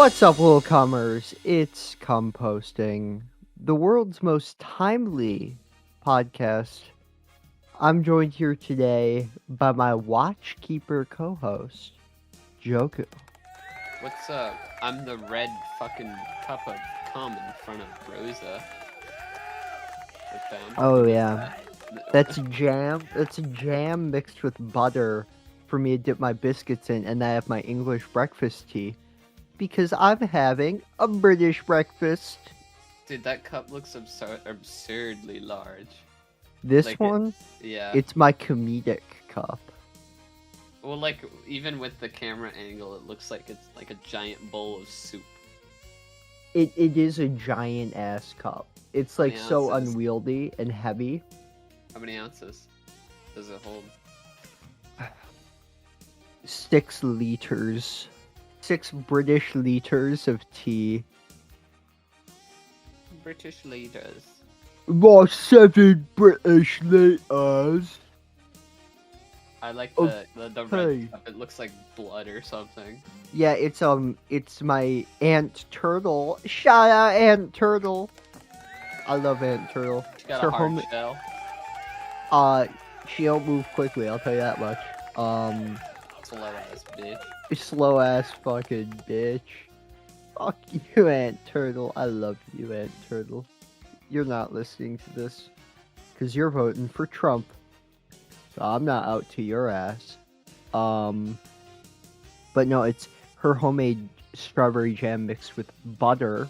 What's up, little comers? It's Composting, the world's most timely podcast. I'm joined here today by my Watchkeeper co-host, Joku. What's up? I'm the red fucking cup of cum in front of Rosa. Oh yeah, that's jam. That's jam mixed with butter for me to dip my biscuits in, and I have my English breakfast tea because I'm having a British breakfast. Dude, that cup looks absurdly large. This Like one, Yeah. it's my comedic cup. Well, like, even with the camera angle, it looks like it's like a giant bowl of soup. It is a giant ass cup. It's like so ounces? unwieldy and heavy. How many ounces does it hold? 6 liters. 6 British liters of tea. British liters. More 7 British liters. I like Oh, the hey. red stuff. It looks like blood or something. Yeah, it's my Aunt Turtle. Shout out Aunt Turtle. I love Aunt Turtle. She got Her a hard home- shell. She don't move quickly, I'll tell you that much. Slow ass bitch. Slow ass fucking bitch. Fuck you, Aunt Turtle. I love you, Aunt Turtle. You're not listening to this because you're voting for Trump. So I'm not out to your ass. But no, it's her homemade strawberry jam mixed with butter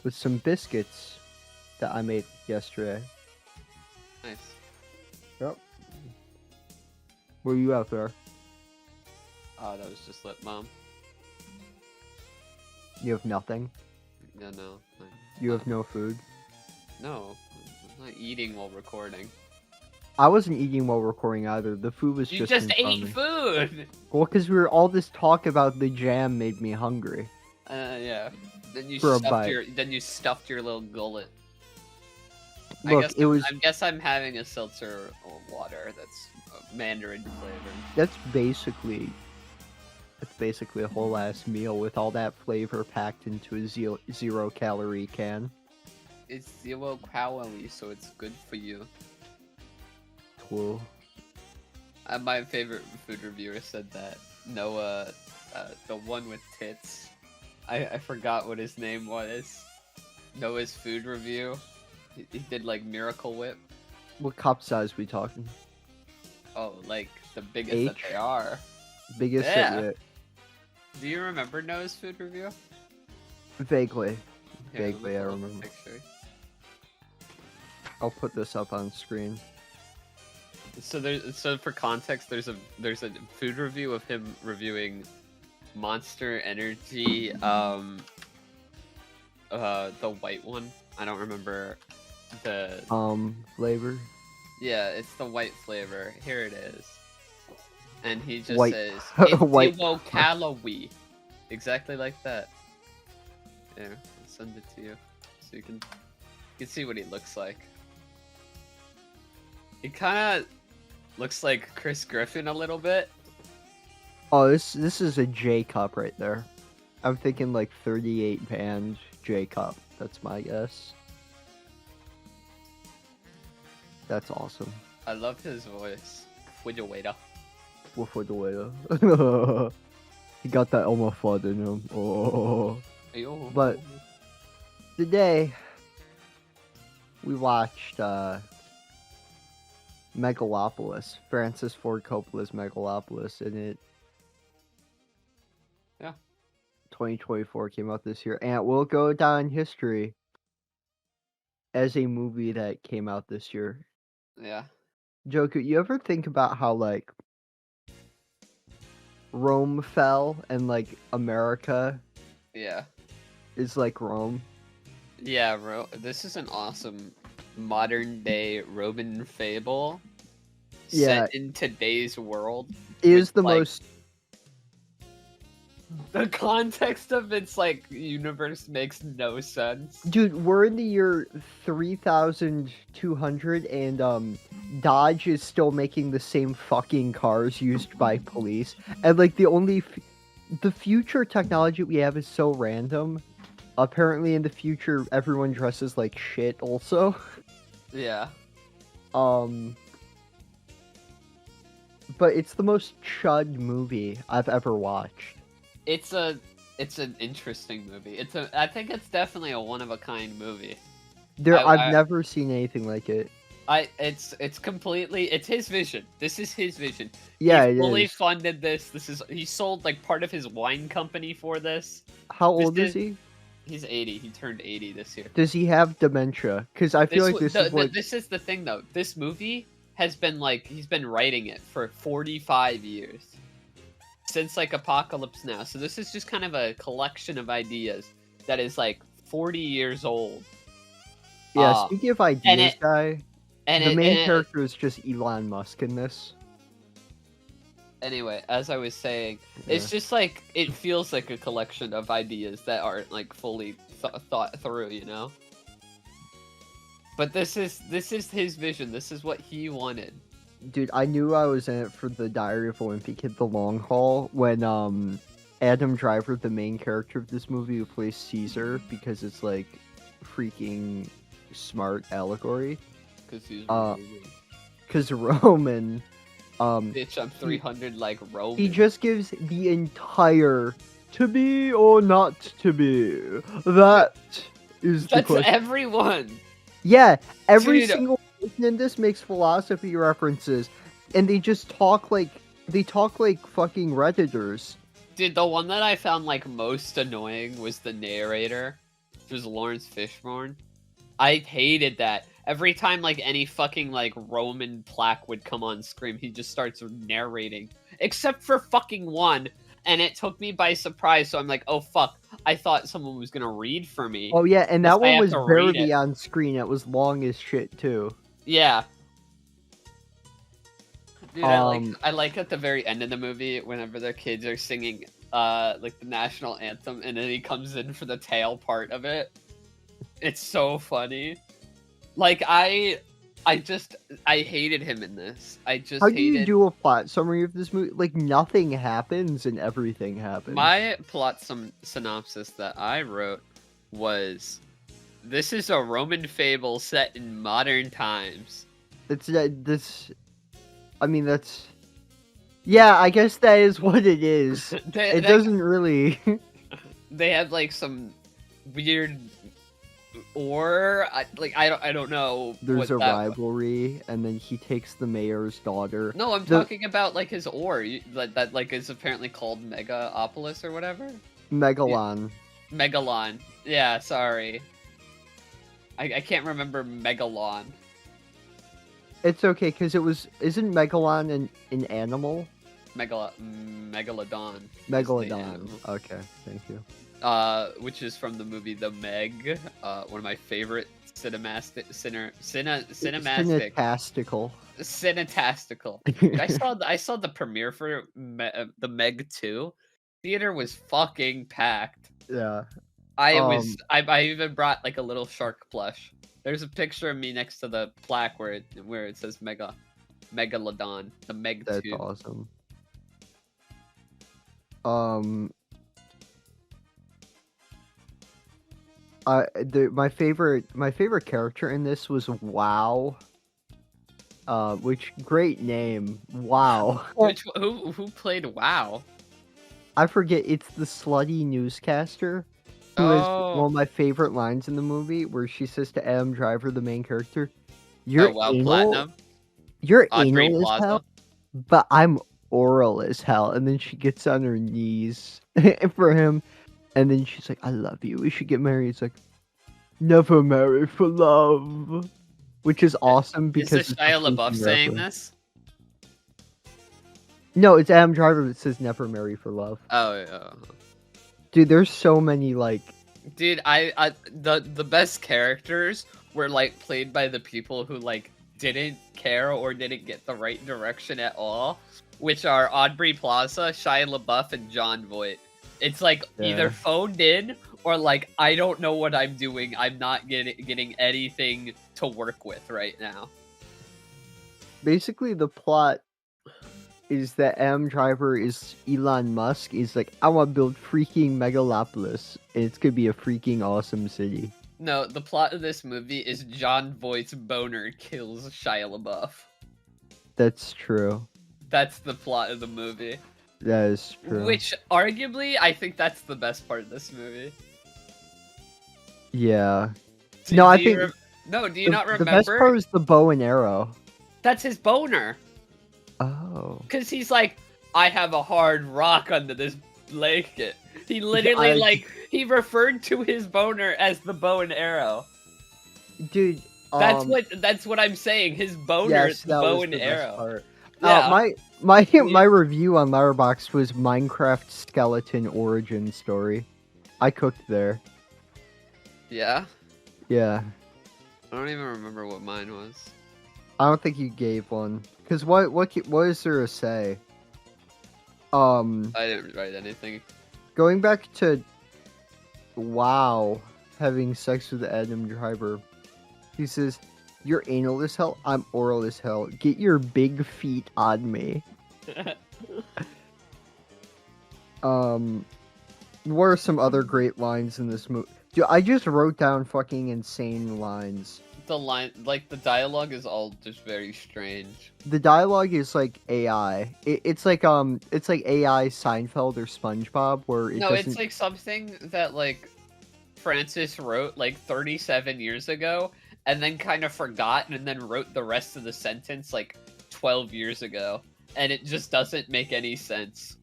with some biscuits that I made yesterday. Nice. Yep. Were you out there? Oh, that was just lip balm. You have nothing? Yeah, no. You have no food? No, I'm not eating while recording. I wasn't eating while recording either. The food was You just just in front ate of me. food! Well, because we were all this talk about the jam made me hungry. Yeah. Then you For a stuffed bite. your stuffed your little gullet. Look, I guess I'm having a seltzer water that's mandarin flavored. That's basically a whole ass meal with all that flavor packed into a zero calorie can. It's 0 calories, so it's good for you. Cool. My favorite food reviewer said that Noah, the one with tits, I forgot what his name was. Noah's food review. He did like Miracle Whip. What cup size we talking? Oh, like the biggest that they are. Biggest Yeah. that Do you remember Noah's food review? Vaguely. Here, let me Vaguely, I pull up the remember. picture. I'll put this up on screen. So for context, there's a food review of him reviewing Monster Energy, the white one. I don't remember the. Flavor. Yeah, it's the white flavor. Here it is. And he just White- says it's white- 0 calorie, exactly like that. There, I'll send it to you so you can see what he looks like. He kind of looks like Chris Griffin a little bit. Oh, this is a J cup right there. I'm thinking like 38 pound J cup. That's my guess. That's awesome. I love his voice. With your waiter. For the waiter. He got that Elmer Fudd in him. Oh. Ayo. But today we watched Megalopolis, Francis Ford Coppola's Megalopolis, and it 2024 came out this year, and it will go down in history as a movie that came out this year. Yeah. Joku, you ever think about how like Rome fell and like America Yeah. is like Rome? Yeah, this is an awesome modern day Roman fable set in today's world. It is with, the like, most. The context of its like universe makes no sense. Dude, we're in the year 3200 and Dodge is still making the same fucking cars used by police. And like the only the future technology we have is so random. Apparently, in the future, everyone dresses like shit. Also, Yeah. um, but it's the most chud movie I've ever watched. It's an interesting movie. I think it's definitely a one of a kind movie. I've I never seen anything like it. it's completely, it's his vision. This is his vision. Yeah, He it fully is. funded this. He sold like part of his wine company for this. How This old is is he? He's 80. He turned 80 this year. Does he have dementia? Because I feel like this is what. This is the thing though. This movie has been like, he's been writing it for 45 years. Since like Apocalypse Now. So this is just kind of a collection of ideas that is like 40 years old. Yeah, speaking of ideas, the main and character is just Elon Musk in this. Anyway, as I was saying, Yeah. it's just like, it feels like a collection of ideas that aren't like fully thought through, you know? But this is his vision. This is what he wanted. Dude, I knew I was in it for the Diary of a Wimpy Kid: The Long Haul when Adam Driver, the main character of this movie, who plays Caesar, because it's like freaking smart allegory. Because he's Because Roman, bitch, I'm 300 like Roman. he just gives the entire to be or not to be. That is the That's question. everyone. Yeah, every Dude. single person in this makes philosophy references, and they just talk like fucking Redditors. Dude, the one that I found like most annoying was the narrator, which was Lawrence Fishburne. I hated that. Every time like any fucking like Roman plaque would come on screen, he just starts narrating. Except for fucking one, and it took me by surprise, so I'm like, oh fuck, I thought someone was gonna read for me. Oh yeah, and that I one have was to read barely it. on screen. It was long as shit too. Yeah. Dude, Um, I like at the very end of the movie, whenever their kids are singing like the national anthem, and then he comes in for the tail part of it. It's so funny. Like I hated him in this. I just How do hated. you do a plot summary of this movie? Like nothing happens and everything happens. My plot synopsis that I wrote was, this is a Roman fable set in modern times. I mean, that's. Yeah, I guess that is what it is. It doesn't really. They have like some weird, or I don't know. There's a rivalry, and then he takes the mayor's daughter. No, I'm talking about like his ore that like is apparently called Megalopolis or whatever. Megalon. Megalon. Yeah, sorry. I can't remember Megalon. It's okay, because isn't Megalon an animal? Megalodon. Megalodon. Okay, thank you. Which is from the movie The Meg. One of my favorite cinematic. Cinetastical. I saw the premiere for The Meg 2. Theater was fucking packed. Yeah. I even brought like a little shark plush. There's a picture of me next to the plaque where it says Megalodon, the Meg 2. That's awesome. My favorite character in this was Wow. Which great name, Wow. Who played Wow? I forget. It's the slutty newscaster. Who has one of my favorite lines in the movie, where she says to Adam Driver, the main character, "You're anal, Platinum. you're Aubrey anal Plaza. as hell, but I'm oral as hell." And then she gets on her knees for him, and then she's like, "I love you. We should get married." He's like, "Never marry for love," which is awesome because is this Shia LaBeouf saying this? No, it's Adam Driver that says "never marry for love." Oh. Dude, there's so many like. Dude, the best characters were like played by the people who like didn't care or didn't get the right direction at all, which are Aubrey Plaza, Shia LaBeouf, and Jon Voight. It's like either phoned in or like, I don't know what I'm doing. I'm not getting anything to work with right now. Basically, the plot is that Adam Driver is Elon Musk. Is like, I want to build freaking Megalopolis, and it's gonna be a freaking awesome city. No, the plot of this movie is John Voight's boner kills Shia LaBeouf. That's true. That's the plot of the movie. That is true. Which, arguably, I think that's the best part of this movie. Yeah. Do No, I you think re- No, do you not remember? the best part is the bow and arrow. That's his boner. Oh. Because he's like, I have a hard rock under this blanket. He literally, he referred to his boner as the bow and arrow. Dude, That's what I'm saying. His boner is the bow and arrow. Yeah. My Yeah. review on Letterboxd was Minecraft skeleton origin story. I cooked there. Yeah? Yeah. I don't even remember what mine was. I don't think you gave one. Cause what is there to say? I didn't write anything. Going back to having sex with Adam Driver. He says, "You're anal as hell, I'm oral as hell. Get your big feet on me." What are some other great lines in this movie? Dude, I just wrote down fucking insane lines. The dialogue is all just very strange. The dialogue is like AI. It's like AI Seinfeld or SpongeBob, where it doesn't... it's like something that like Francis wrote like 37 years ago, and then kind of forgot, and then wrote the rest of the sentence like 12 years ago, and it just doesn't make any sense.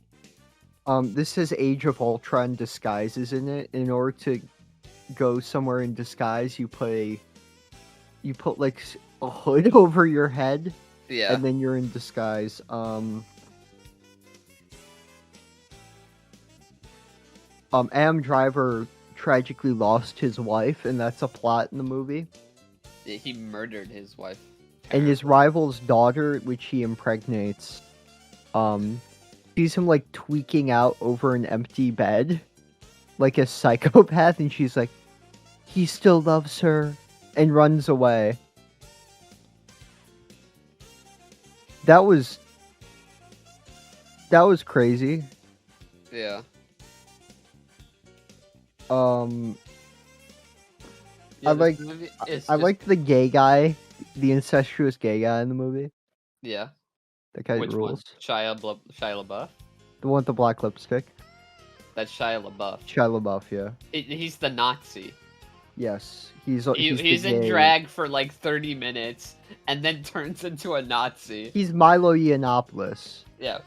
This has Age of Ultron disguises in it. In order to go somewhere in disguise, you put like a hood over your head, Yeah. and then you're in disguise. Adam Driver tragically lost his wife, and that's a plot in the movie. He murdered his wife. And his rival's daughter, which he impregnates, sees him like tweaking out over an empty bed, like a psychopath, and she's like, he still loves her, and runs away. That was crazy. Yeah. I liked the gay guy, the incestuous gay guy in the movie. Yeah. That guy Which rules. one? Shia LaBeouf? The one with the black lipstick. That's Shia LaBeouf. Shia LaBeouf, yeah. He's the Nazi. Yes, he's He's in drag for like 30 minutes, and then turns into a Nazi. He's Milo Yiannopoulos. Yeah.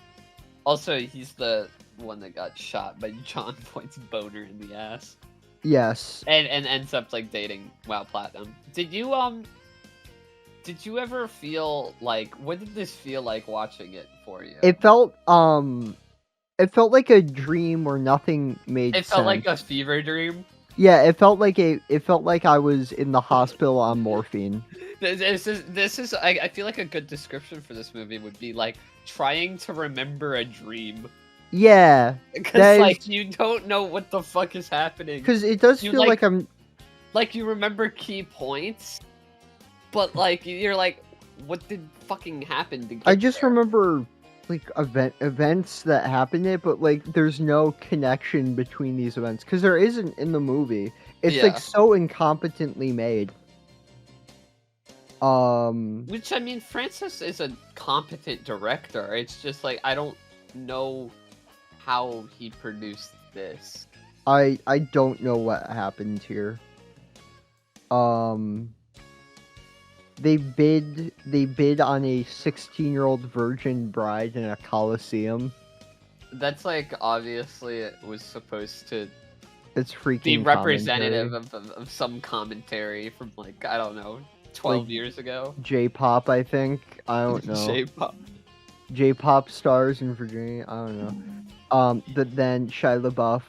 Also, he's the one that got shot by John Voight's boner in the ass. Yes. And ends up like dating WoW Platinum. Did you ever feel like, what did this feel like watching it for you? It felt like a dream where nothing made sense. It felt like a fever dream. Yeah, it felt like I was in the hospital on morphine. This is I feel like a good description for this movie would be like trying to remember a dream. Yeah. Because like you don't know what the fuck is happening. Because it does feel like I'm like you remember key points, but like you're like, what did fucking happen to get I just there? remember like events that happened it, but like there's no connection between these events because there isn't in the movie. It's like so incompetently made. Which, I mean, Francis is a competent director. It's just like I don't know how he produced this. I don't know what happened here. They bid on a 16-year-old virgin bride in a coliseum. That's like, obviously it was supposed to It's freaking be representative of some commentary from like, I don't know, 12 Like, years ago. J-pop, I think. I don't know. J-pop. J-pop stars in Virginia. I don't know. But then Shia LaBeouf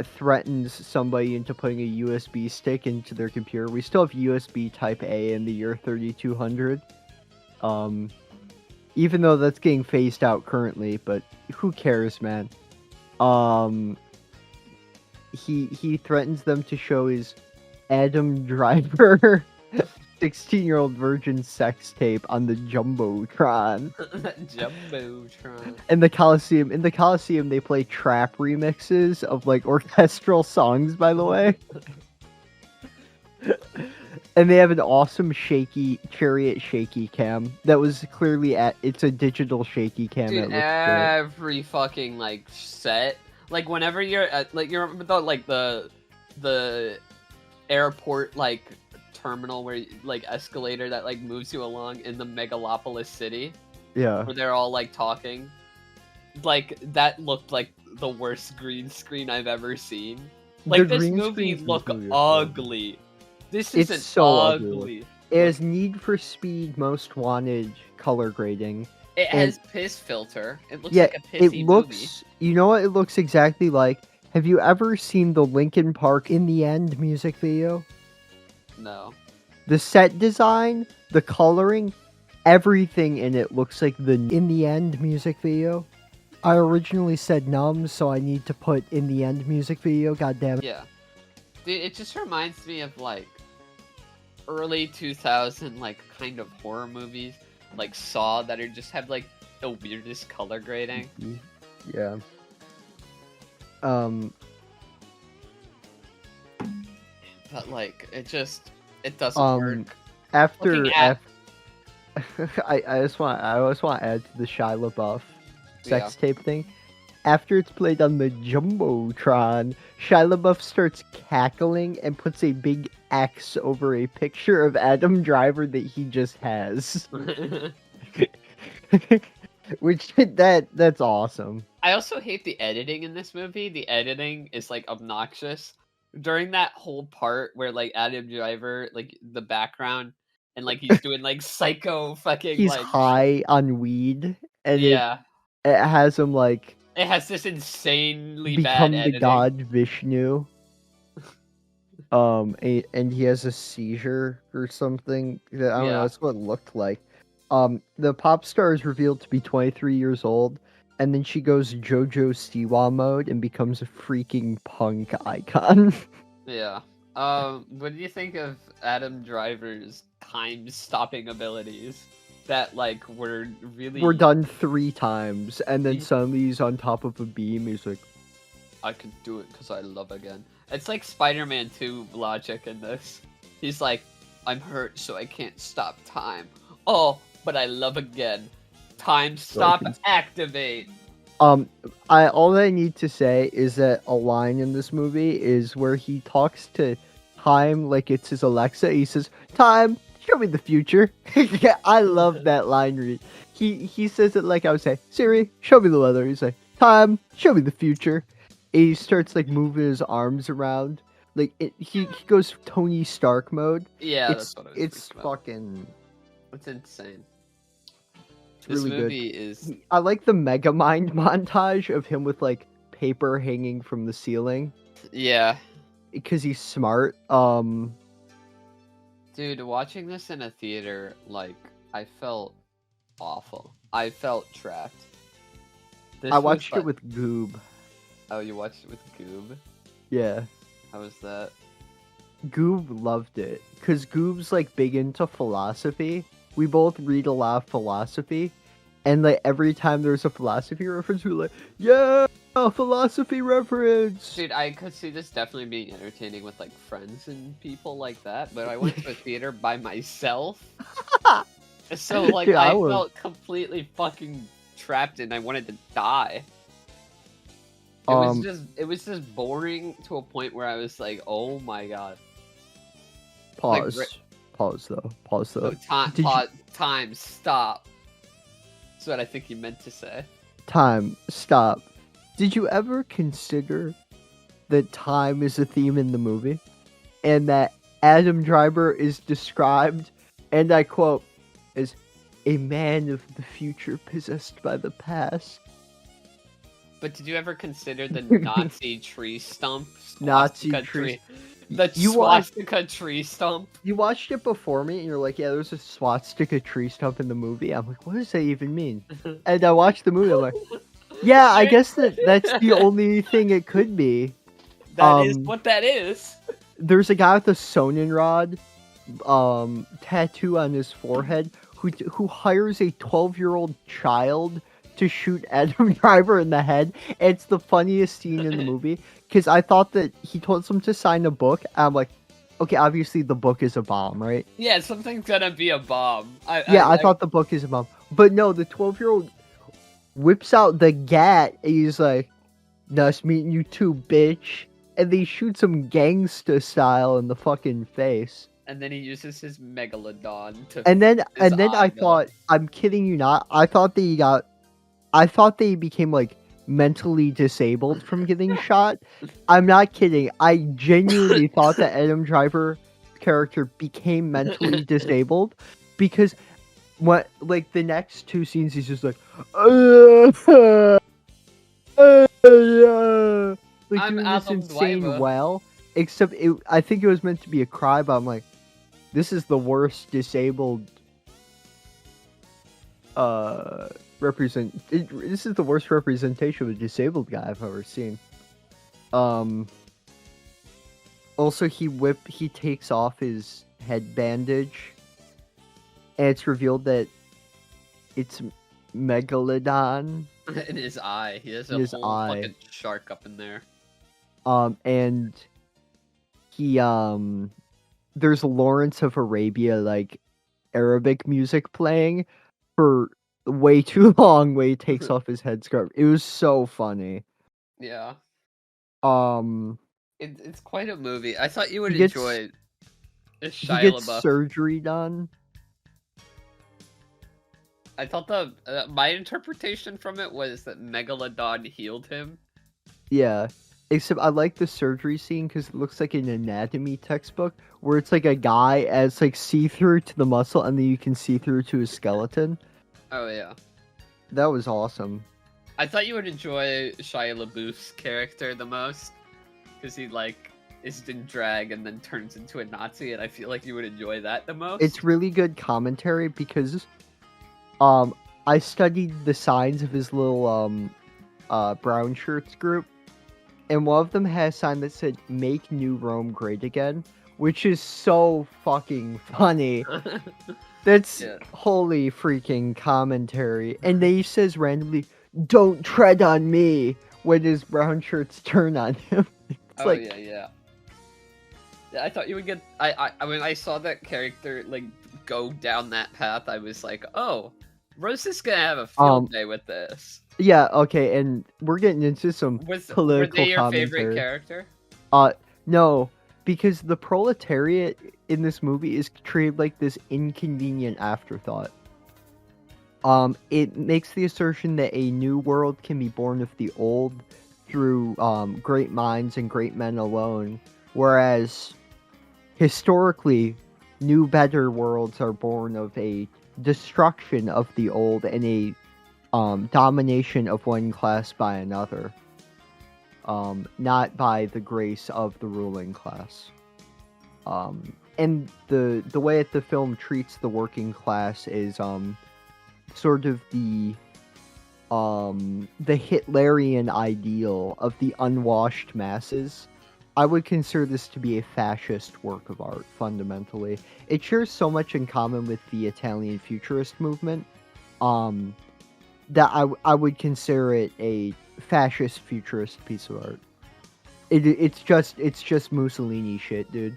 threatens somebody into putting a USB stick into their computer. We still have USB Type A in the year 3200. Even though that's getting phased out currently, but who cares, man? He threatens them to show his Adam Driver 16-year-old virgin sex tape on the Jumbotron. Jumbotron. In the Coliseum, they play trap remixes of like orchestral songs, by the way. And they have an awesome chariot shaky cam that was clearly it's a digital shaky cam. Dude, every fucking like set, like whenever you're at, like you remember the airport like terminal where like escalator that like moves you along in the Megalopolis city. Yeah. Where they're all like talking. Like that looked like the worst green screen I've ever seen. Like this movie looked ugly. This is so ugly. It has Need for Speed Most Wanted color grading. It has piss filter. It looks like a pissy movie. You know what it looks exactly like? Have you ever seen the Linkin Park In the End music video? No. The set design, the coloring, everything in it looks like the In the End music video. I originally said numb, so I need to put In the End music video, goddammit. Yeah. Dude, it just reminds me of like early 2000 like kind of horror movies like Saw that are just have like the weirdest color grading. Yeah. But like it doesn't work. I just want to add to the Shia LaBeouf sex tape thing. After it's played on the Jumbotron, Shia LaBeouf starts cackling and puts a big X over a picture of Adam Driver that he just has. Which that's awesome. I also hate the editing in this movie. The editing is like obnoxious. During that whole part where like Adam Driver, like the background and like he's doing like psycho fucking he's like high on weed and yeah. It has him like it has this insanely become bad editing. The god Vishnu. And he has a seizure or something. I don't know. That's what it looked like. The pop star is revealed to be 23 years old, and then she goes JoJo Siwa mode and becomes a freaking punk icon. Yeah. What do you think of Adam Driver's time-stopping abilities? That like were done 3 times, and then suddenly he's on top of a beam. He's like, I can do it because I love again. It's like Spider-Man 2 logic in this. He's like, I'm hurt, so I can't stop time. Oh, but I love again. Time stop, activate. All I need to say is that a line in this movie is where he talks to time like it's his Alexa. He says, "Time, show me the future." Yeah, I love that line read. He says it like I would say, "Siri, show me the weather." He's like, "Time, show me the future." And he starts like moving his arms around. Like he goes Tony Stark mode. Yeah, that's what I was it's fucking. It's insane. This really movie good. Is. I like the Megamind montage of him with like paper hanging from the ceiling. Yeah. Because he's smart. Dude, watching this in a theater, like, I felt awful. I felt trapped. I watched it with Goob. Oh, you watched it with Goob? Yeah. How was that? Goob loved it. Because Goob's, like, big into philosophy. We both read a lot of philosophy. And, like, every time there's a philosophy reference, we're like, yeah, a philosophy reference! Dude, I could see this definitely being entertaining with, like, friends and people like that. But I went to a theater by myself. So, like, Dude, I felt completely fucking trapped and I wanted to die. It was just boring to a point where I was like, oh my god. Pause. Like, Pause though. Oh, time, stop. That's what I think you meant to say. Time, stop. Did you ever consider that time is a theme in the movie? And that Adam Driver is described, and I quote, as a man of the future possessed by the past. But did you ever consider the Nazi tree stump? Nazi tree. The swastika tree stump. You watched it before me, and you're like, yeah, there's a swastika tree stump in the movie. I'm like, what does that even mean? And I watched the movie, I'm like, yeah, I guess that's the only thing it could be. That is what that is. There's a guy with a sonin rod tattoo on his forehead who hires a 12-year-old child to shoot Adam Driver in the head. It's the funniest scene in the movie because I thought that he told him to sign a book. I'm like, okay, obviously the book is a bomb, right? Yeah, something's gonna be a bomb. Yeah, I thought the book is a bomb, but no, the 12-year-old whips out the gat and he's like, "Nice meeting you too, bitch," and they shoot some gangsta style in the fucking face. And then he uses his megalodon to And then his I eyeball. thought, I'm kidding you not, I thought they became like mentally disabled from getting shot. I'm not kidding. I genuinely thought that Adam Driver character became mentally disabled because what like the next two scenes he's just like like I'm doing this Adam insane Driver. wail. Except I think it was meant to be a cry, but I'm like, this is the worst disabled this is the worst representation of a disabled guy I've ever seen. Also he takes off his head bandage and it's revealed that it's Megalodon In his eye. He has in a his whole eye. fucking shark up in there. And he there's Lawrence of Arabia like Arabic music playing for way too long when he takes off his headscarf. It was so funny. Yeah. Um It's quite a movie. I thought you would he gets enjoy he Shia gets LaBeouf. surgery done. I thought my interpretation from it was that Megalodon healed him. Yeah. Except I like the surgery scene because it looks like an anatomy textbook where it's like a guy as like see-through to the muscle and then you can see through to his skeleton. Oh yeah. That was awesome. I thought you would enjoy Shia LaBeouf's character the most because he like is in drag and then turns into a Nazi, and I feel like you would enjoy that the most. It's really good commentary because I studied the signs of his little brown shirts group, and one of them had a sign that said "Make New Rome Great Again," which is so fucking funny. That's Yeah. holy freaking commentary. And then he says randomly, "Don't tread on me," when his brown shirts turn on him. It's like, Yeah. I thought you would get. I when I saw that character like go down that path, I was like, oh, Rose is gonna have a field day with this. yeah, okay, and we're getting into some Were political they your commentary. favorite character? No, because the proletariat in this movie is treated like this inconvenient afterthought. It makes the assertion that a new world can be born of the old through great minds and great men alone, whereas historically, new better worlds are born of a destruction of the old and a domination of one class by another. Not by the grace of the ruling class. And the way that the film treats the working class is sort of the Hitlerian ideal of the unwashed masses. I would consider this to be a fascist work of art, fundamentally. It shares so much in common with the Italian futurist movement, that I would consider it a fascist futurist piece of art. It's just Mussolini shit, dude.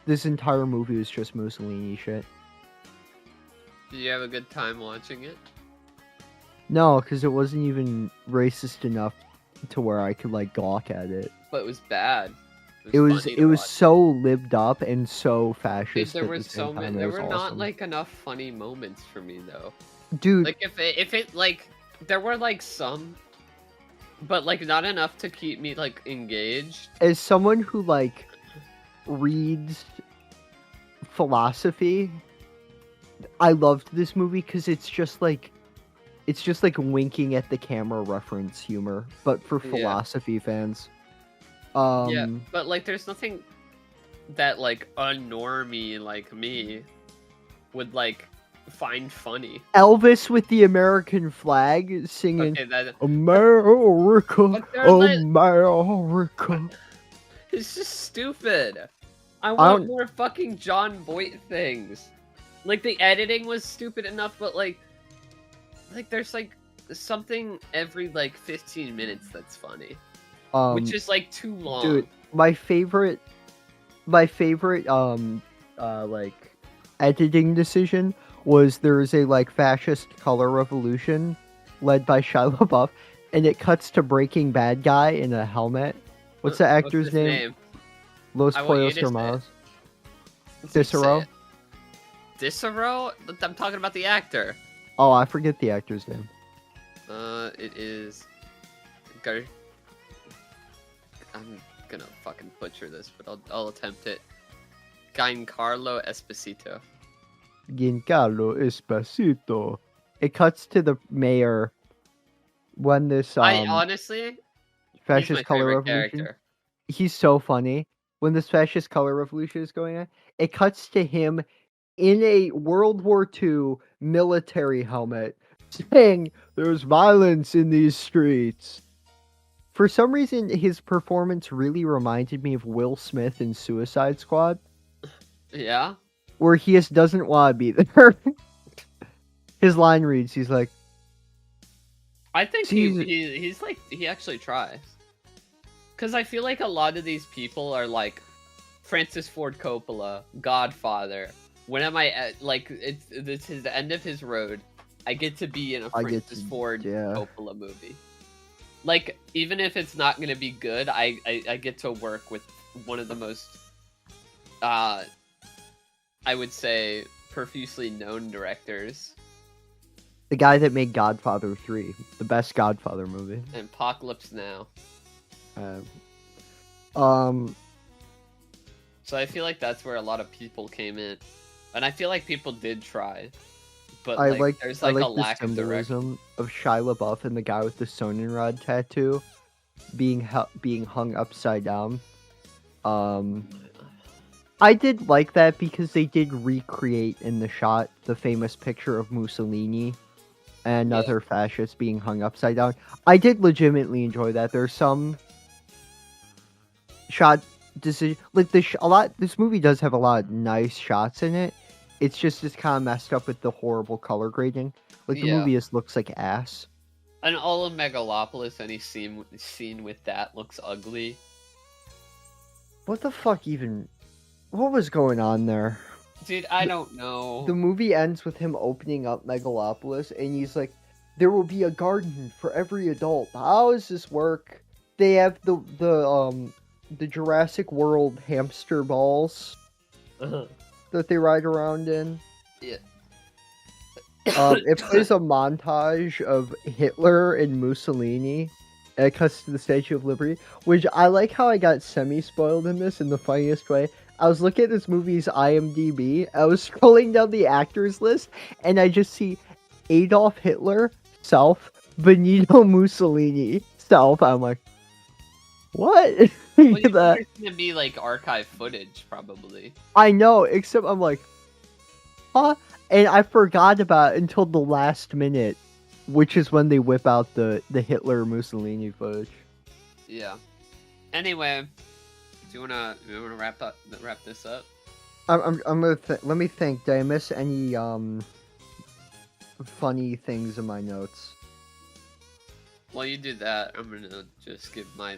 This entire movie was just Mussolini shit. Did you have a good time watching it? No, because it wasn't even racist enough to where I could like gawk at it. But it was bad. It was funny to watch. so libbed up and so Dude, fascist. there at were the so same many. time. There It was were not awesome. like enough funny moments for me though. Dude, Like if it like there were like some, but like not enough to keep me like engaged. as someone who like reads philosophy, I loved this movie because it's just like winking at the camera reference humor, but for Yeah. philosophy fans. Yeah, but like there's nothing that like unnormie like me would like find funny. Elvis with the American flag singing Okay, that America, But they're like- America. it's just stupid. I I want don't. more fucking John Boyd things. Like, the editing was stupid enough, but like there's like something every like 15 minutes that's funny, which is like too long. Dude, my favorite like editing decision was there is a like fascist color revolution led by Shia LaBeouf, and it cuts to Breaking Bad guy in a helmet. What's the actor's his name? Los I want you Pollos to say it. Hermanos. Say Cicero. it. Cicero? I'm talking about the actor. Oh, I forget the actor's name. It is. I'm gonna fucking butcher this, but I'll attempt it. Giancarlo Esposito. Giancarlo Esposito. It cuts to the mayor when this I honestly, he's my fascist color favorite revolution. character. He's so funny. When this fascist color revolution is going on, it cuts to him in a World War II military helmet saying, "There's violence in these streets." For some reason, his performance really reminded me of Will Smith in Suicide Squad, Yeah. where he just doesn't want to be there. His line reads, he's like, I think "Caesar-" he's like he actually tries. Cause I feel like a lot of these people are like Francis Ford Coppola, Godfather. When am I at, like this is the end of his road? I get to be in a Francis Ford Coppola movie. Like, even if it's not gonna be good, I get to work with one of the most I would say profusely known directors. The guy that made Godfather 3, the best Godfather movie. And Apocalypse Now. So I feel like that's where a lot of people came in. And I feel like people did try. But there's like a lack of symbolism of Shia LaBeouf and the guy with the Sonnen rod tattoo being hung upside down. I did like that because they did recreate in the shot the famous picture of Mussolini and another fascist being hung upside down. I did legitimately enjoy that. There's some shot decision like this movie does have a lot of nice shots in it. It's just kind of messed up with the horrible color grading. Like the movie just looks like ass. And all of Megalopolis, any scene with that looks ugly. What the fuck even? What was going on there? Dude, I don't know. The movie ends with him opening up Megalopolis, and he's like, "There will be a garden for every adult." How does this work? They have the Jurassic World hamster balls that they ride around in. Yeah. It plays a montage of Hitler and Mussolini. And it cuts to the Statue of Liberty, which I like how I got semi-spoiled in this in the funniest way. I was looking at this movie's IMDb, I was scrolling down the actors list, and I just see Adolf Hitler, self, Benito Mussolini, self. I'm like, what? Well, you think it's gonna be like archive footage, probably. I know, except I'm like, huh? And I forgot about it until the last minute, which is when they whip out the Hitler Mussolini footage. Yeah. Anyway, do you wanna wrap this up? I'm gonna let me think. Did I miss any funny things in my notes? While you do that, I'm gonna just give my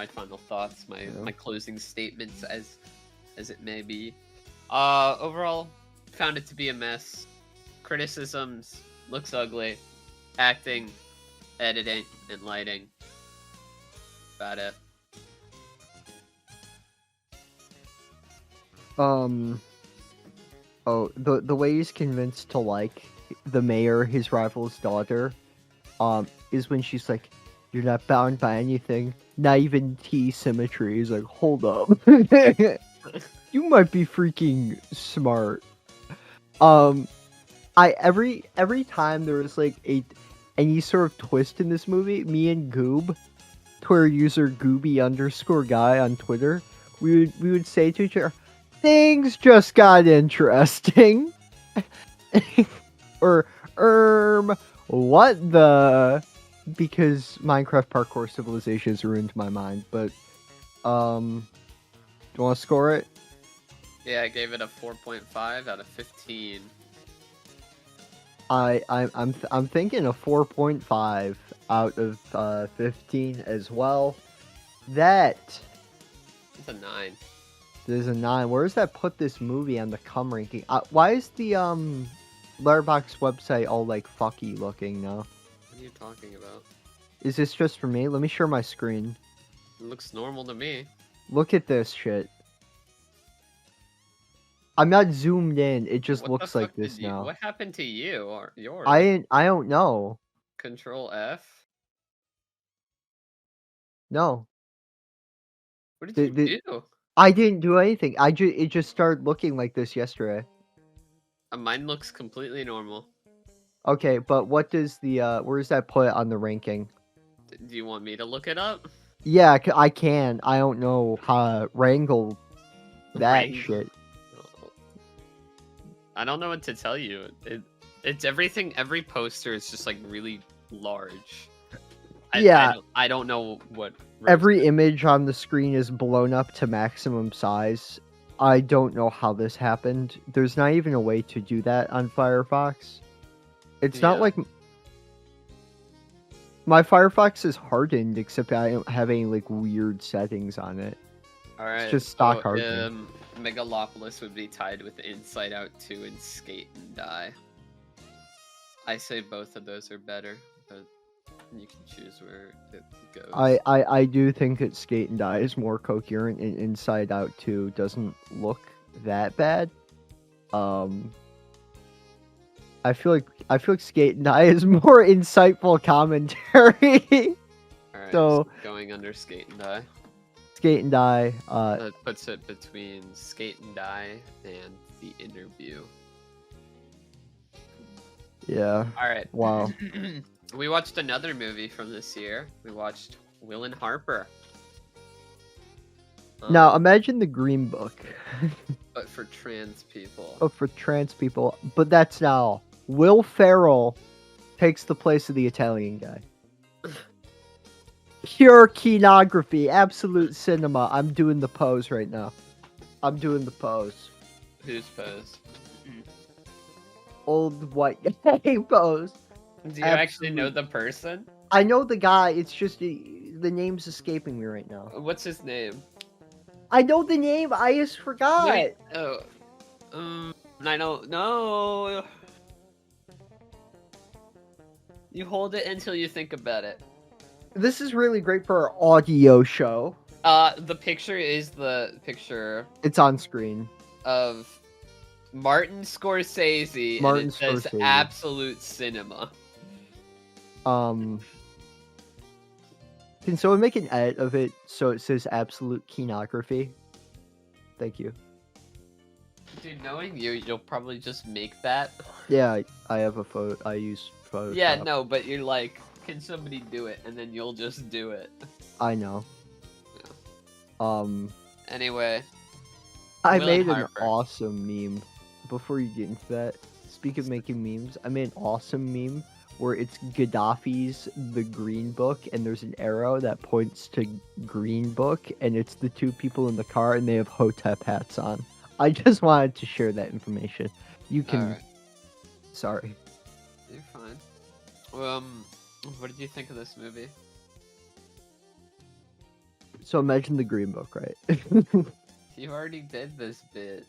final thoughts, my closing statements as it may be. Overall, found it to be a mess. Criticisms: looks ugly. Acting, editing, and lighting. About it. Oh, the way he's convinced to like the mayor, his rival's daughter, is when she's like, "You're not bound by anything, not even T symmetry." He's like, "Hold up, you might be freaking smart." Every time there was like any sort of twist in this movie, me and Goob, Twitter user Gooby_guy on Twitter, we would say to each other, "Things just got interesting." Or what the? Because Minecraft Parkour Civilization has ruined my mind, but Do you want to score it? Yeah, I gave it a 4.5 out of 15. I'm thinking a 4.5 out of 15 as well. That It's a 9. there's a 9. Where does that put this movie on the cum ranking? Why is the Letterboxd website all like fucky looking now? What are you talking about? Is this just for me? Let me share my screen. It looks normal to me. Look at this shit. I'm not zoomed in. It just What the looks like fuck this did you? now. What happened to you or yours? I don't know. Control F. No. What did you do? I didn't do anything. It just started looking like this yesterday. Mine looks completely normal. Okay, but what does the where does that put on the ranking? Do you want me to look it up? Yeah, I can. I don't know how to wrangle that Wrangle. shit. I don't know what to tell you. It's everything. Every poster is just like really large. I don't know what. Every image on the screen is blown up to maximum size. I don't know how this happened. There's not even a way to do that on Firefox. It's not like my Firefox is hardened, except I don't have any like weird settings on it. All right, it's just stock hardened. Megalopolis would be tied with Inside Out 2 and Skate and Die. I say both of those are better, but you can choose where it goes. I do think that Skate and Die is more coherent, and Inside Out 2 doesn't look that bad. I feel like Skate and Die is more insightful commentary. Alright, so going under Skate and Die. Skate and Die. That puts it between Skate and Die and The Interview. Yeah. Alright. Wow. We watched another movie from this year. We watched Will and Harper. Now imagine the Green Book. But for trans people. But for trans people. But that's now. Will Ferrell takes the place of the Italian guy. Pure kinography, absolute cinema. I'm doing the pose right now. I'm doing the pose. Whose pose? Old white guy pose. Do you actually know the person? I know the guy. It's just the name's escaping me right now. What's his name? I know the name. I just forgot. Wait, I don't know. You hold it until you think about it. This is really great for our audio show. The picture is the picture. It's on screen. Of Martin Scorsese. Martin and it says Scorsese. Absolute Cinema. Can someone make an edit of it so it says absolute kinography? Thank you. Dude, knowing you, you'll probably just make that. Yeah, I have a photo. I use Photoshop. Yeah, no, but you're like, can somebody do it? And then you'll just do it. I know. Yeah. Anyway. I Will made and an Harper. awesome meme. Before you get into that, speak of making memes, I made an awesome meme where it's Gaddafi's The Green Book, and there's an arrow that points to Green Book, and it's the two people in the car, and they have Hotep hats on. I just wanted to share that information. You can... Alright. Sorry. You're fine. What did you think of this movie? So imagine The Green Book, right? You already did this bit.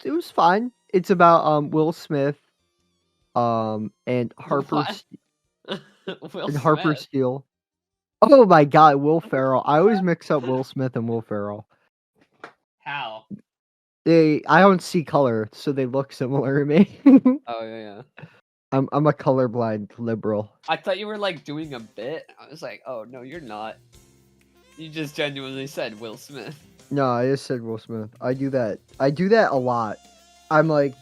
It was fine. It's about Will Smith, and Harper What? Will and Harper Smith? Steele. Oh my God, Will Ferrell! I always mix up Will Smith and Will Ferrell. How? I don't see color, so they look similar to me. Oh yeah. I'm a colorblind liberal. I thought you were like doing a bit. I was like, oh no, you're not. You just genuinely said Will Smith. No, I just said Will Smith. I do that. I do that a lot. I'm like,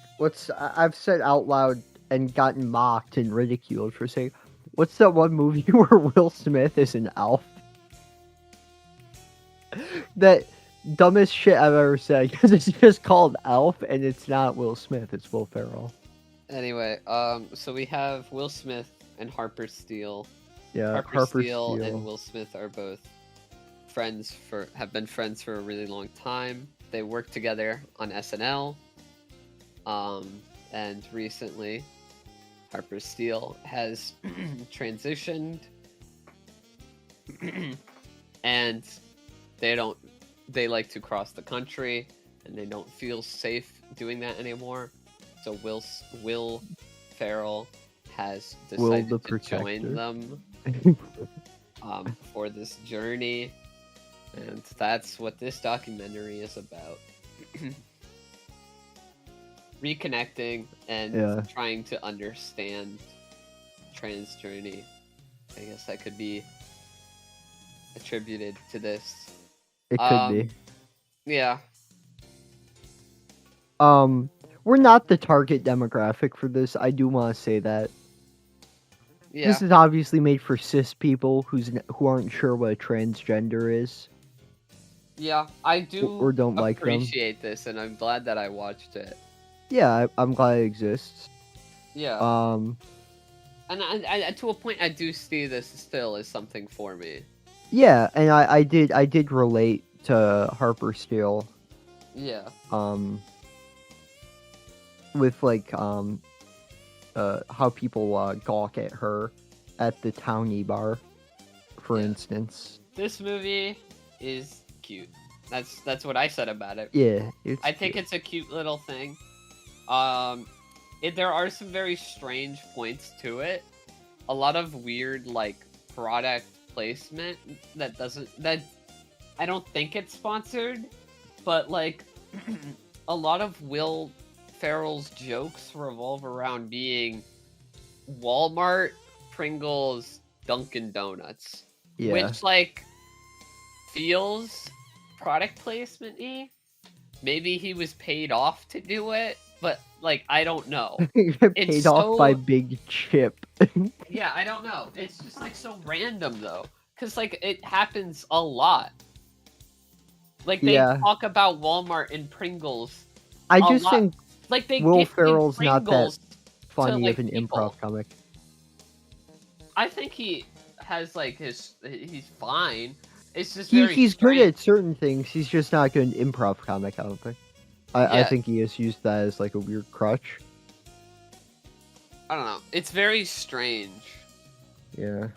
I've said out loud and gotten mocked and ridiculed for saying, what's that one movie where Will Smith is an elf? That dumbest shit I've ever said, because it's just called Elf, and it's not Will Smith, it's Will Ferrell. Anyway, so we have Will Smith and Harper Steele Yeah, Harper Harper Steele and Steele. Will Smith are both have been friends for a really long time. They worked together on SNL. And recently Harper Steele has transitioned and they like to cross the country and they don't feel safe doing that anymore. So Will Ferrell has Will decided the to join Protector. them for this journey, and that's what this documentary is about. Reconnecting and Yeah. trying to understand trans journey. I guess that could be attributed to this. It could be. Yeah. We're not the target demographic for this. I do want to say that. Yeah. This is obviously made for cis people who aren't sure what a transgender is. Yeah, I do Or don't like them. appreciate this, and I'm glad that I watched it. Yeah, I'm glad it exists. Yeah. And I to a point, I do see this still as something for me. Yeah, and I did relate to Harper Steele. Yeah. With like how people gawk at her at the townie bar, for instance. This movie is cute. That's what I said about it. Yeah, I think it's a cute little thing. There are some very strange points to it. A lot of weird like product placement that I don't think it's sponsored, but like a lot of Will Ferrell's jokes revolve around being Walmart, Pringles, Dunkin' Donuts, which like feels product placement-y. Maybe he was paid off to do it, but like I don't know. Paid off by Big Chip. Yeah, I don't know. It's just like so random though, because like it happens a lot. Like they talk about Walmart and Pringles. I just think like they Will give Ferrell's not Pringles that funny to, like, of an people. improv comic. I think he has like he's fine. It's just He's strange. good at certain things. He's just not good at improv comic. I don't think. I think he has used that as like a weird crutch. I don't know. It's very strange. Yeah.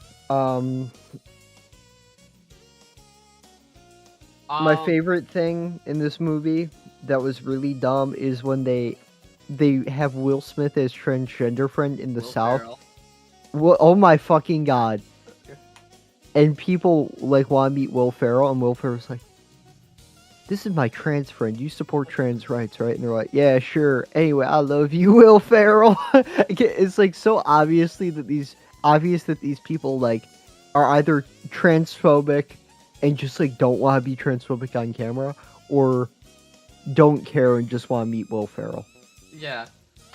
My favorite thing in this movie that was really dumb is when they have Will Smith as transgender friend in the South. Ferrell. Oh my fucking god. And people like want to meet Will Ferrell, and Will Ferrell's like, "This is my trans friend. You support trans rights, right?" And they're like, "Yeah, sure. Anyway, I love you, Will Ferrell." It's like so obvious that these people like are either transphobic and just like don't want to be transphobic on camera, or don't care and just want to meet Will Ferrell. Yeah,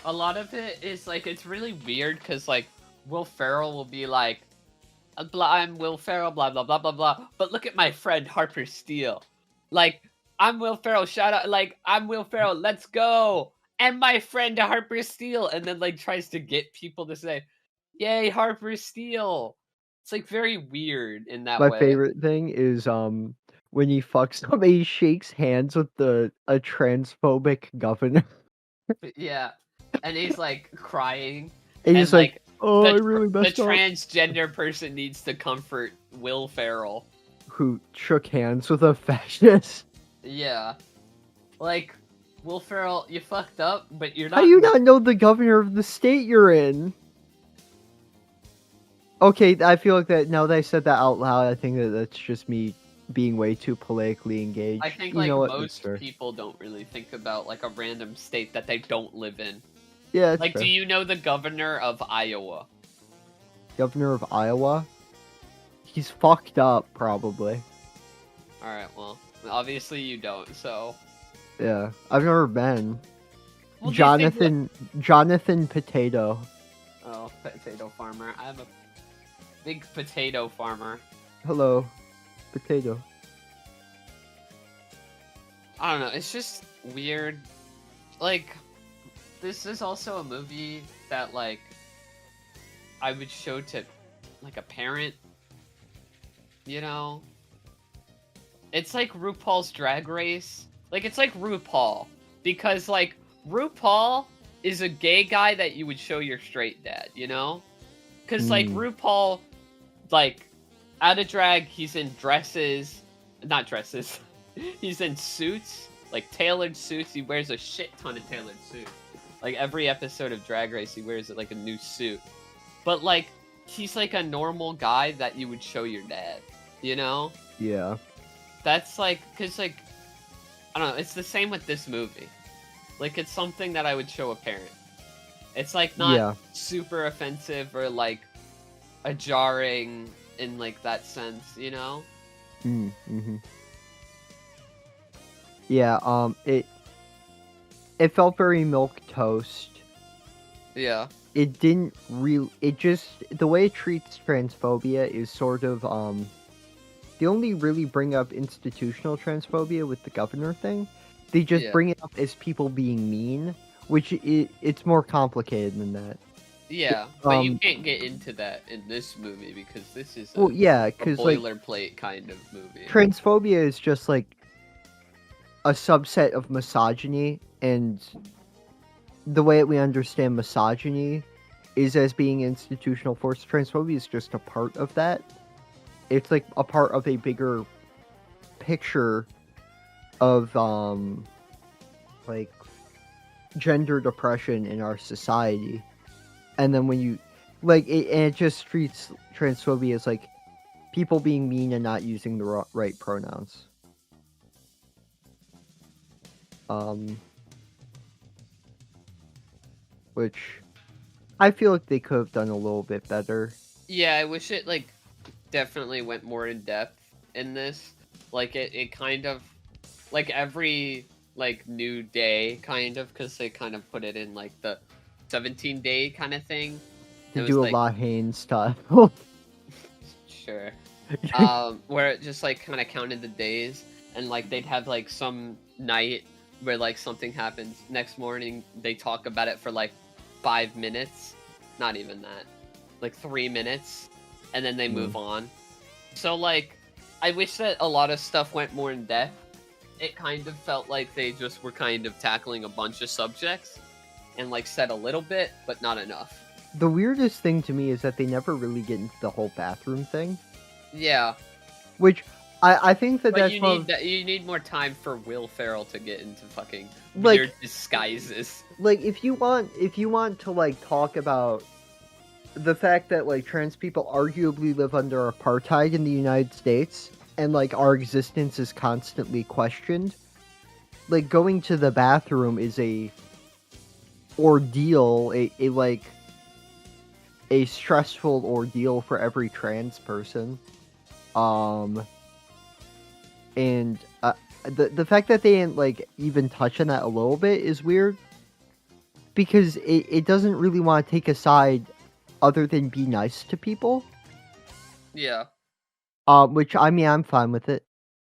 a lot of it is like it's really weird because like Will Ferrell will be like, "I'm Will Ferrell, blah blah blah blah blah," but look at my friend Harper Steele, like. I'm Will Ferrell, shout out, like, I'm Will Ferrell, let's go! And my friend Harper Steele, and then, like, tries to get people to say, yay, Harper Steele! It's, like, very weird in that way. My favorite thing is, when he fucks up, he shakes hands with a transphobic governor. Yeah, and he's, like, crying. And he's like, oh, I really messed up. The transgender person needs to comfort Will Ferrell. Who shook hands with a fascist. Yeah. Like, Will Ferrell, you fucked up, but you're not... How do you not know the governor of the state you're in? Okay, I feel like that, now that I said that out loud, I think that that's just me being way too politically engaged. I think, like, most people don't really think about, like, a random state that they don't live in. Yeah, that's like, fair. Do you know the governor of Iowa? Governor of Iowa? He's fucked up, probably. Alright, well... Obviously you don't, so... Yeah, I've never been. Well, Jonathan Potato. Oh, potato farmer. I'm a big potato farmer. Hello, potato. I don't know, it's just weird. Like, this is also a movie that, like, I would show to, like a parent, you know? It's like RuPaul's Drag Race. Like, it's like RuPaul. Because, like, RuPaul is a gay guy that you would show your straight dad, you know? Because, like, RuPaul, like, out of drag, he's in dresses. Not dresses. He's in suits. Like, tailored suits. He wears a shit ton of tailored suits. Like, every episode of Drag Race, he wears, like, a new suit. But, like, he's, like, a normal guy that you would show your dad, you know? Yeah. That's, like, because, like, I don't know, it's the same with this movie. Like, it's something that I would show a parent. It's, like, not super offensive or, like, a jarring in, like, that sense, you know? Mm-hmm. Yeah, it felt very milquetoast. Yeah. It didn't really, it just, the way it treats transphobia is sort of, they only really bring up institutional transphobia with the governor thing. They just bring it up as people being mean, which it's more complicated than that. Yeah, but you can't get into that in this movie because this is a boilerplate like, kind of movie. Transphobia is just like a subset of misogyny, and the way that we understand misogyny is as being institutional force. Transphobia is just a part of that. It's like a part of a bigger picture of like gender depression in our society. And then when you like it just treats transphobia as like people being mean and not using the right pronouns. Which I feel like they could have done a little bit better. Yeah, I wish it like definitely went more in depth in this. Like it kind of like every like new day kind of, because they kind of put it in like the 17-day kind of thing. To do a La Haine stuff. Sure. Where it just like kind of counted the days, and like they'd have like some night where like something happens. Next morning they talk about it for like 5 minutes, not even that, like 3 minutes, and then they move on. So like, I wish that a lot of stuff went more in depth. It kind of felt like they just were kind of tackling a bunch of subjects and like said a little bit, but not enough. The weirdest thing to me is that they never really get into the whole bathroom thing. Yeah. Which I think that but you need more time for Will Ferrell to get into fucking like, weird disguises. Like if you want to like talk about the fact that like trans people arguably live under apartheid in the United States and like our existence is constantly questioned, like going to the bathroom is a ordeal, a stressful ordeal for every trans person. And the fact that they didn't like even touch on that a little bit is weird, because it doesn't really want to take a side other than be nice to people. Yeah. Which I mean, I'm fine with it.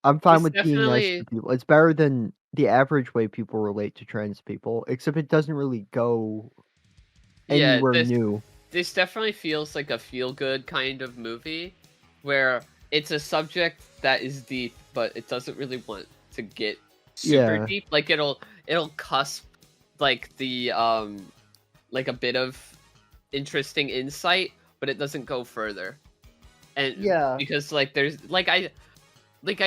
I'm fine with being nice to people. It's better than the average way people relate to trans people, except it doesn't really go anywhere new. This definitely feels like a feel-good kind of movie, where it's a subject that is deep, but it doesn't really want to get super deep. Like it'll cusp like the like a bit of interesting insight, but it doesn't go further. And because like there's like I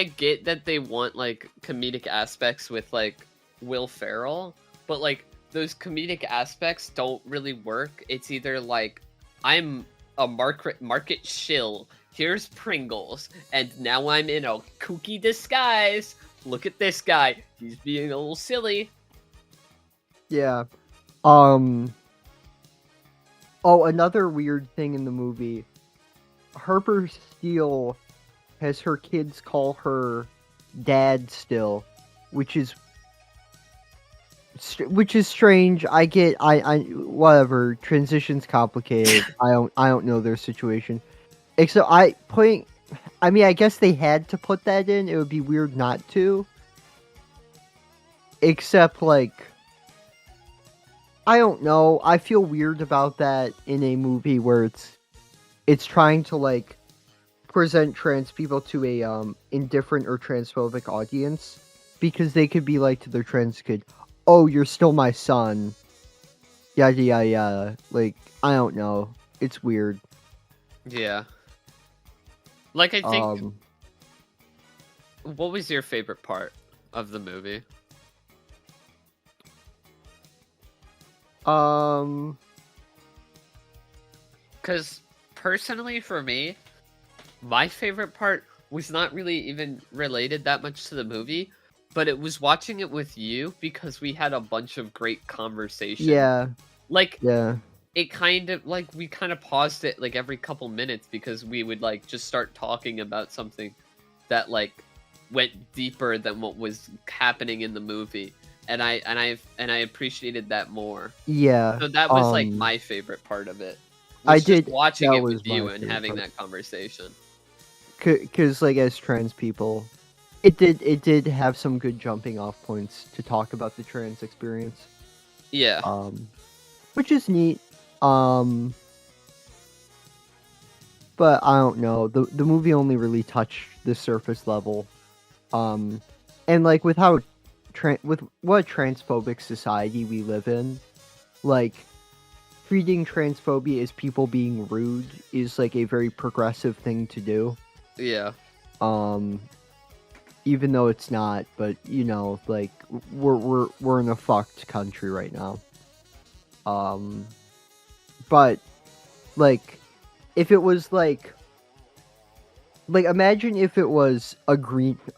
get that they want like comedic aspects with like Will Ferrell, but like those comedic aspects don't really work. It's either like, I'm a market shill, here's Pringles, and now I'm in a kooky disguise. Look at this guy, he's being a little silly. Yeah. Oh, another weird thing in the movie. Harper Steele has her kids call her dad still, which is strange. I get, whatever. Transition's complicated. I don't know their situation. Except I mean, I guess they had to put that in. It would be weird not to. Except, like, I don't know. I feel weird about that in a movie where it's trying to like present trans people to a indifferent or transphobic audience, because they could be like to their trans kid, "Oh, you're still my son." Yada yada yada. Like, I don't know. It's weird. Yeah. Like, I think. Um, What was your favorite part of the movie? Because personally, for me, my favorite part was not really even related that much to the movie, but it was watching it with you because we had a bunch of great conversation. yeah, Like, yeah, it kind of, like, we kind of paused it, like, every couple minutes because we would, like, just start talking about something that, like, went deeper than what was happening in the movie. And I appreciated that more. yeah. So that was, like, my favorite part of it. I Was just did. watching That it was with you my and favorite having part. that conversation. Because like as trans people, it did have some good jumping off points to talk about the trans experience. Yeah. Which is neat. But I don't know. The movie only really touched the surface level. And like with how with what transphobic society we live in, like treating transphobia as people being rude is like a very progressive thing to do. Yeah. Even though it's not, but you know, like we're in a fucked country right now. But like if it was like imagine if it was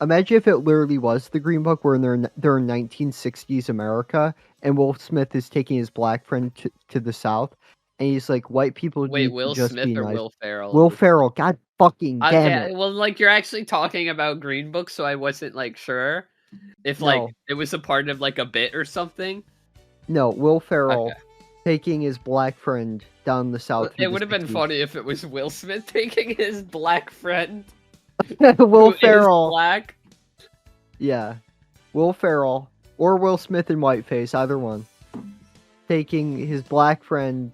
imagine if it literally was the Green Book where they're in 1960s America and Will Smith is taking his black friend to the South and he's like, white people Wait, need to Will just be Smith or nice. Will Ferrell? Will Ferrell, god fucking damn Okay, it. well, like, you're actually talking about Green Book, so I wasn't, like, sure if, like, No, it was a part of, like, a bit or something. no, Will Okay. Ferrell taking his black friend down the South through It the would have been 60s. funny if it was Will Smith taking his black friend Will who is Ferrell. black. Yeah. Will Ferrell or Will Smith in whiteface, either one. Taking his black friend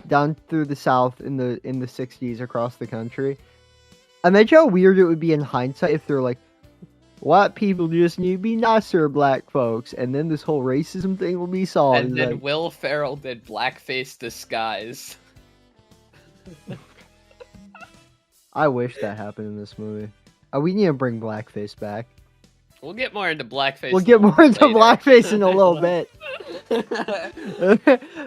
down through the South in the 60s across the country. Imagine how weird it would be in hindsight if they're like, white people just need to be nicer, black folks, and then this whole racism thing will be solved. And then like, Will Ferrell did blackface disguise. I wish that happened in this movie. We need to bring blackface back. We'll get more into blackface. We'll get more into later. blackface in a little bit.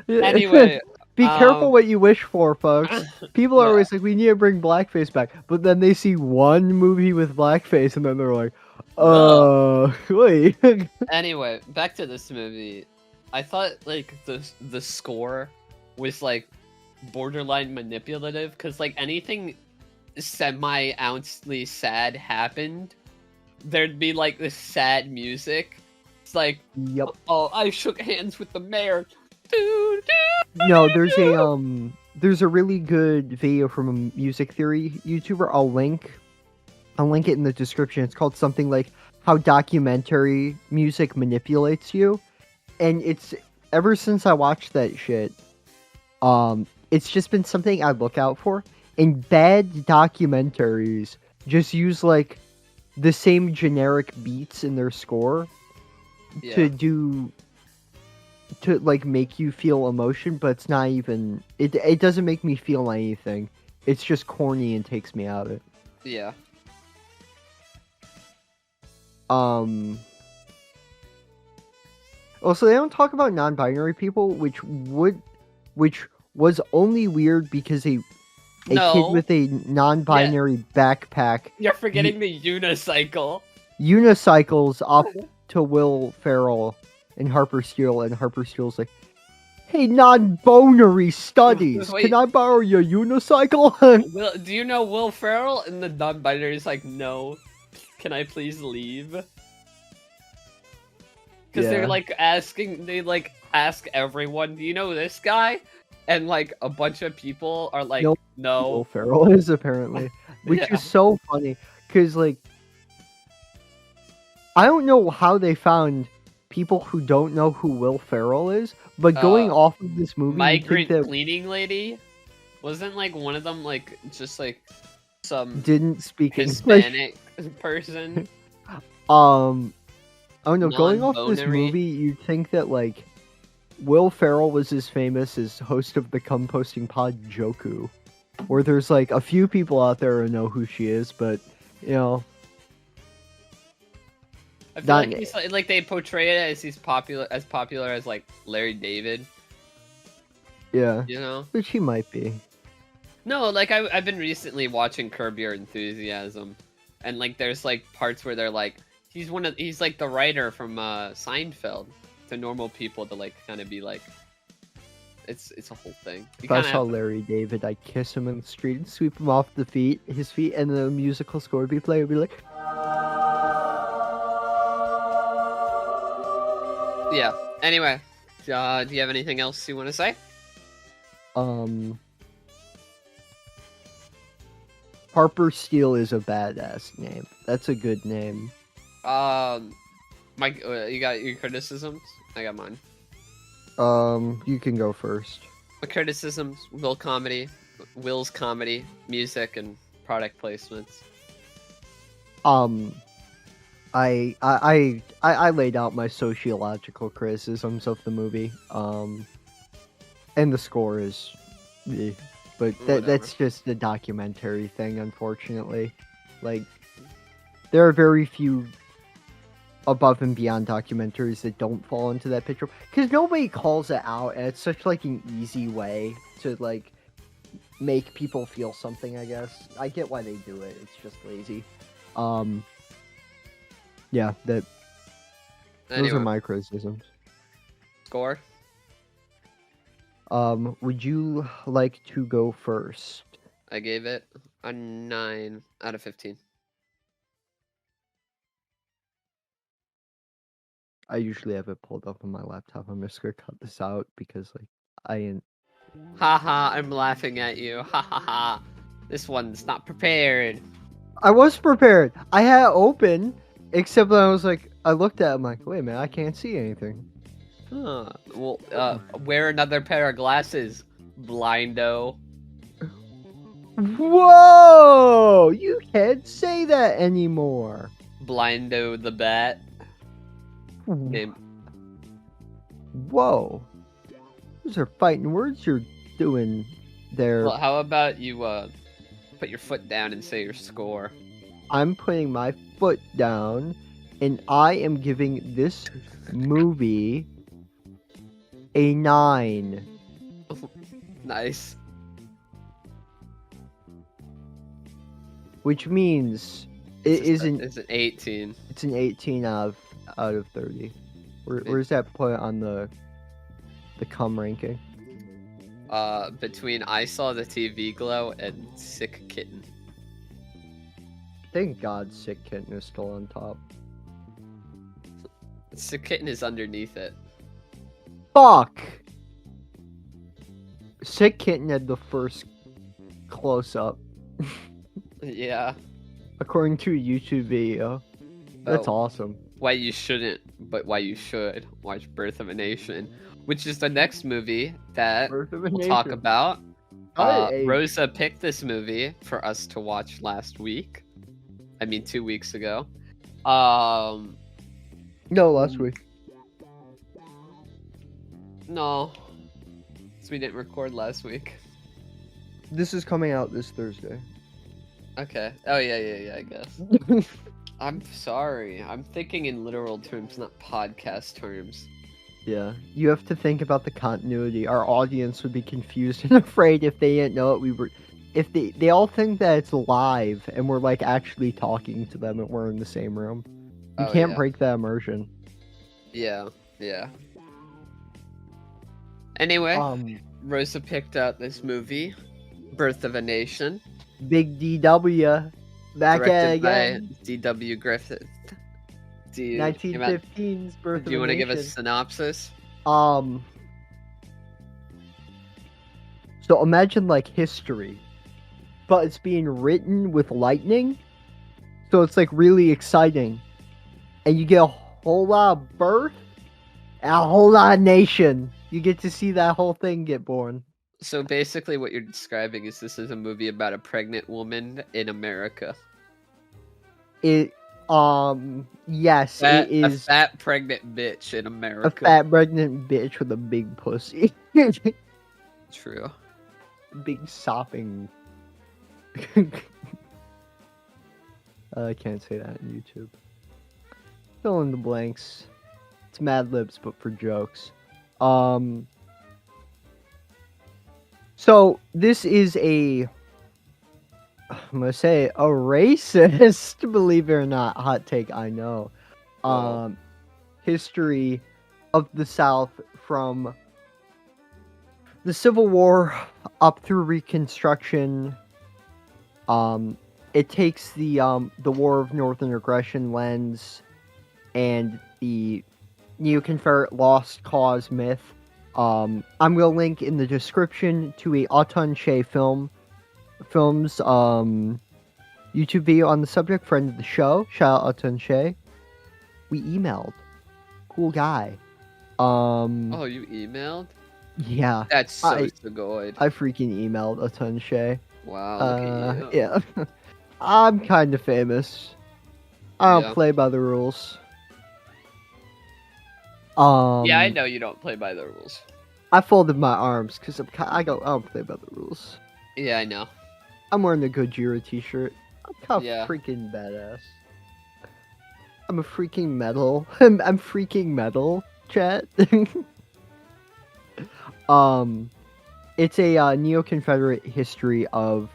Anyway, be careful what you wish for, folks. People are Yeah. always like, we need to bring blackface back, but then they see one movie with blackface, and then they're like, wait. Anyway, back to this movie. I thought like the score was like borderline manipulative because like anything semi-ouncely sad happened, there'd be like this sad music. It's like, Yep. oh, I shook hands with the mayor. Doo, doo, No, doo. there's a really good video from a music theory YouTuber. I'll link it in the description. It's called something like How Documentary Music Manipulates You. And it's ever since I watched that shit, it's just been something I look out for. And bad documentaries just use like the same generic beats in their score to like make you feel emotion, but it's not even it doesn't make me feel anything. It's just corny and takes me out of it. Yeah. Also, they don't talk about non-binary people, which was only weird because a kid with a non-binary backpack. You're forgetting the unicycle. Unicycles up to Will Ferrell and Harper Steele, and Harper Steele's like, "Hey, non-binary studies, Wait. can I borrow your unicycle?" Do you know Will Ferrell? And the non-binary is like, no. Can I please leave? Because they're like they like ask everyone, do you know this guy? And like a bunch of people are like, no. Will Ferrell is apparently, which is so funny because like I don't know how they found people who don't know who Will Ferrell is, but going off of this movie, migrant cleaning lady, Wasn't like one of them like just like some Didn't speak English. Hispanic person? Oh no, going off this Non-binary? movie, you'd think that like Will Ferrell was as famous as host of the composting pod Joku, where there's like a few people out there who know who she is, but you know, I feel not like he's like they portray it as he's popular as like Larry David, yeah, you know? which he might be. No, like I've been recently watching Curb Your Enthusiasm, and like there's like parts where they're like he's like the writer from Seinfeld to normal people to like kind of be like it's a whole thing. You If I kind saw of Larry David, I'd kiss him in the street and sweep him off his feet, and the musical score would be playing. Would be like, yeah. Anyway, do you have anything else you want to say? Harper Steele is a badass name. That's a good name. Mike, you got your criticisms? I got mine. You can go first. My criticisms: Will's comedy, music, and product placements. I laid out my sociological criticisms of the movie. And the score is, but that's just a documentary thing, unfortunately. Like, there are very few above and beyond documentaries that don't fall into that picture because nobody calls it out, and it's such like an easy way to like make people feel something. I guess I get why they do it. It's just lazy. Yeah, those are my criticisms. Score. Would you like to go first? I gave it a 9 out of 15. I usually have it pulled up on my laptop. I'm just gonna cut this out because like I ain't. Haha, I'm laughing at you. Ha ha ha. This one's not prepared. I was prepared. I had it open, except that I was like, I looked at it, I'm like, wait a minute, I can't see anything. Huh. Well, wear another pair of glasses, blindo. Whoa! You can't say that anymore. Blindo the bat. Game. Whoa. Those are fighting words you're doing there. Well, how about you put your foot down and say your score? I'm putting my foot down, and I am giving this movie a 9. Nice. Which means it isn't. It's an 18. It's an 18 out of 30. Where's that point on the cum ranking? Between I Saw the TV Glow and Sick Kitten. Thank God Sick Kitten is still on top. Sick Kitten is underneath it. Fuck! Sick Kitten had the first close-up. Yeah. According to a YouTube video. That's awesome. Why you shouldn't, but why you should watch Birth of a Nation, which is the next movie that we'll talk about. Rosa picked this movie for us to watch last week. I mean, 2 weeks ago. No, last week. No. So we didn't record last week. This is coming out this Thursday. Okay. Oh, yeah, I guess. I'm sorry. I'm thinking in literal terms, not podcast terms. Yeah. You have to think about the continuity. Our audience would be confused and afraid if they didn't know it. We were... If they all think that it's live and we're like actually talking to them and we're in the same room. You can't break that immersion. Yeah. Anyway, Rosa picked out this movie, Birth of a Nation. Big DW. Back at it again. By D.W. Griffith. 1915's Birth of a Nation. Do you want to give a synopsis? So imagine like history, but it's being written with lightning. So it's like really exciting. And you get a whole lot of birth and a whole lot of nation. You get to see that whole thing get born. So basically, what you're describing is this is a movie about a pregnant woman in America. It yes, it A is fat pregnant bitch in a America. fat pregnant bitch with a big pussy. True. Big sopping. I can't say that on YouTube. Fill in the blanks. It's Mad Libs, but for jokes. So this is I'm gonna say a racist, believe it or not, hot take, I know. Whoa. History of the South from the Civil War up through Reconstruction. It takes the War of Northern Aggression lens and the Neo-Confederate Lost Cause myth. I'm gonna link in the description to a Auton Shea film's YouTube video on the subject. Friend of the show, shout out Auton Shea. We emailed. Cool guy. Oh, you emailed? Yeah. That's so good. I freaking emailed Auton Shea. Wow, look at you. Yeah. I'm kind of famous. I don't Yeah. play by the rules. Yeah, I know you don't play by the rules. I folded my arms because I don't play by the rules. Yeah, I know. I'm wearing a Gojira t-shirt. I'm kind of Yeah. freaking badass. I'm a freaking metal. I'm freaking metal, chat. It's a neo-Confederate history of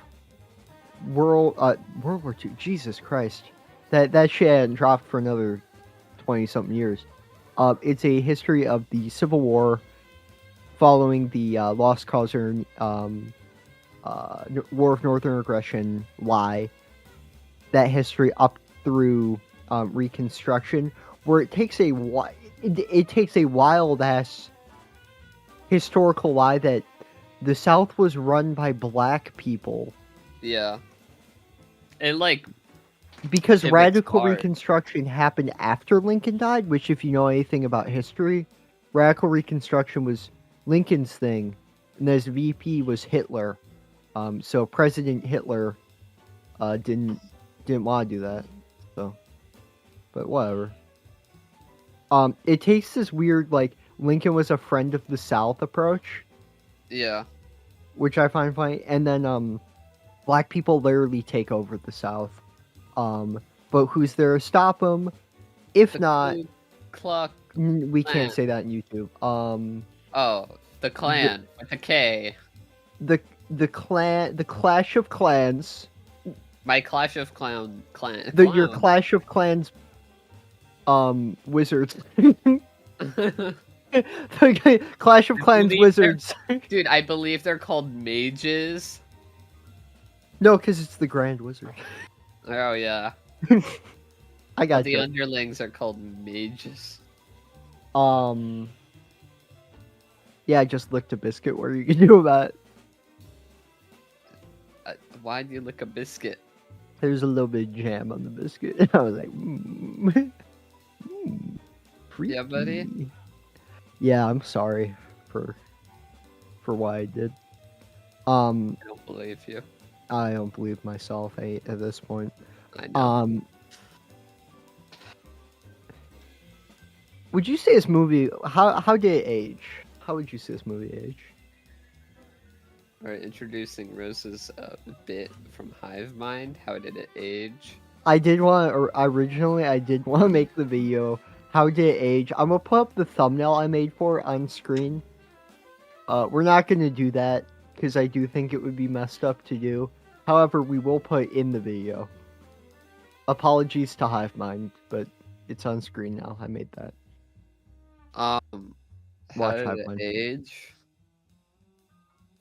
World War II. Jesus Christ, that shit hadn't dropped for another 20-something years. It's a history of the Civil War following the Lost Cause or War of Northern Aggression. Why that history up through Reconstruction, where it takes a wild ass historical lie that the South was run by black people. Yeah. And like because pivots radical hard. Reconstruction happened after Lincoln died, which, if you know anything about history, radical Reconstruction was Lincoln's thing, and his VP was Hitler. So President Hitler didn't want to do that. So, but whatever. It takes this weird, like, Lincoln was a friend of the South approach. Yeah. Which I find funny, and then black people literally take over the South. But who's there to stop them? If not, we can't say that on YouTube. Oh, the Klan with a K. The Clash of Clans. My Clash of Clan. Your Clash of Clans. Wizards. The Clash of Clans wizards. Dude, I believe they're called mages. No, because it's the Grand Wizard. Oh yeah. I got the you. underlings are called mages. Yeah, I just licked a biscuit. What are you gonna do about it? Why do you lick a biscuit? There's a little bit of jam on the biscuit. I was like, Yeah, buddy. Yeah, I'm sorry for what I did. I don't believe you. I don't believe myself at this point. I know. Would you say this movie? How did it age? How would you say this movie age? Alright, introducing Rosa's bit from Hive Mind. How did it age? I did want to make the video. How did it age? I'm gonna put up the thumbnail I made for it on screen. We're not gonna do that because I do think it would be messed up to do. However, we will put it in the video. Apologies to Hive Mind, but it's on screen now. I made that. How Watch did Hive it Mind. age?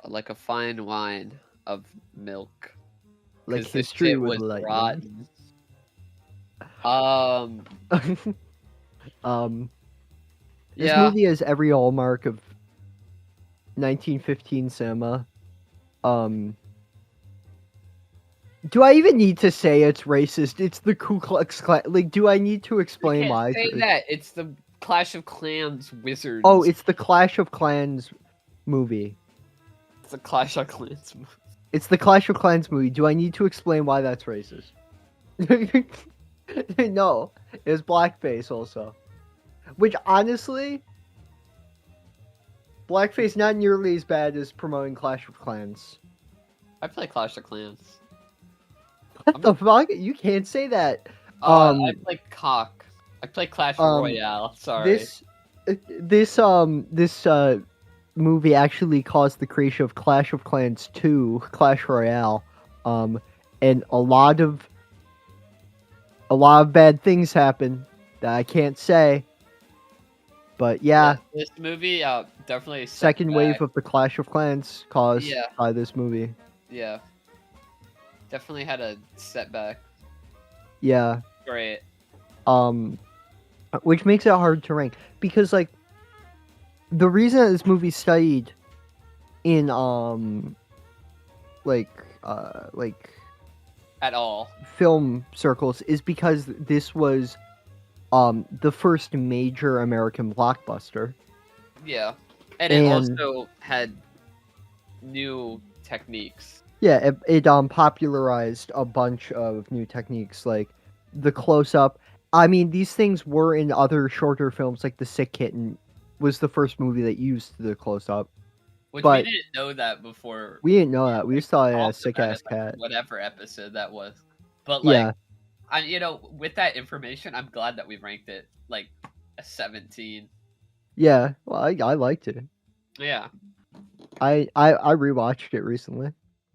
Like a fine wine of milk. Like 'Cause this history shit was was rotten. This Yeah. movie has every hallmark of 1915 cinema. Do I even need to say it's racist? It's the Ku Klux Klan. Like, do I need to explain You why? can't say that. It's the Clash of Clans wizards. Oh, it's the Clash of Clans movie. It's a Clash of Clans movie. It's the Clash of Clans movie. Do I need to explain why that's racist? No, it was blackface also. Which honestly, blackface not nearly as bad as promoting Clash of Clans. I play Clash of Clans. What the fuck? You can't say that. I play Cock. I play Clash Royale. Sorry. This movie actually caused the creation of Clash of Clans 2, Clash Royale. And a lot of bad things happen that I can't say. But yeah, this movie definitely second wave of the Clash of Clans caused by this movie. Yeah. Definitely had a setback. Yeah. Great. Which makes it hard to rank because like the reason that this movie studied in like at all film circles is because this was the first major American blockbuster. Yeah. And it also had new techniques. Yeah, it popularized a bunch of new techniques like the close up. I mean, these things were in other shorter films, like The Sick Kitten was the first movie that used the close up. Which but we didn't know that before. We didn't know that. We just thought it had a sick ass cat. Whatever episode that was. But like, yeah. With that information, I'm glad that we ranked it like a 17. Yeah, well, I liked it. Yeah. I rewatched it recently.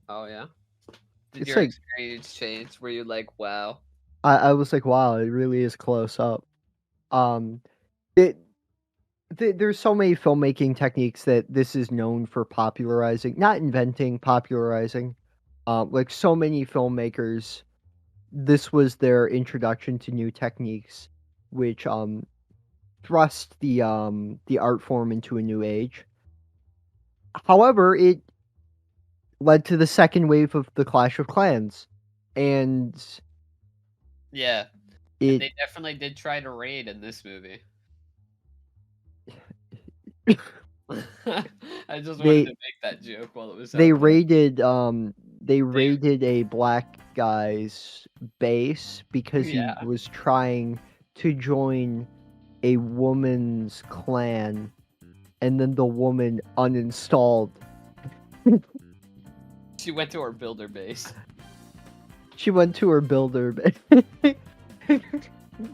Oh yeah. Did your experience change? Were you like, wow? I was like, wow, it really is close up. There's so many filmmaking techniques that this is known for popularizing, not inventing, popularizing. Like so many filmmakers, this was their introduction to new techniques, which thrust the art form into a new age. However, it led to the second wave of the Clash of Clans, and yeah, and they definitely did try to raid in this movie. I just wanted to make that joke while it was. They raided a black guy's base because he was trying to join a woman's clan, and then the woman uninstalled. She went to her builder base.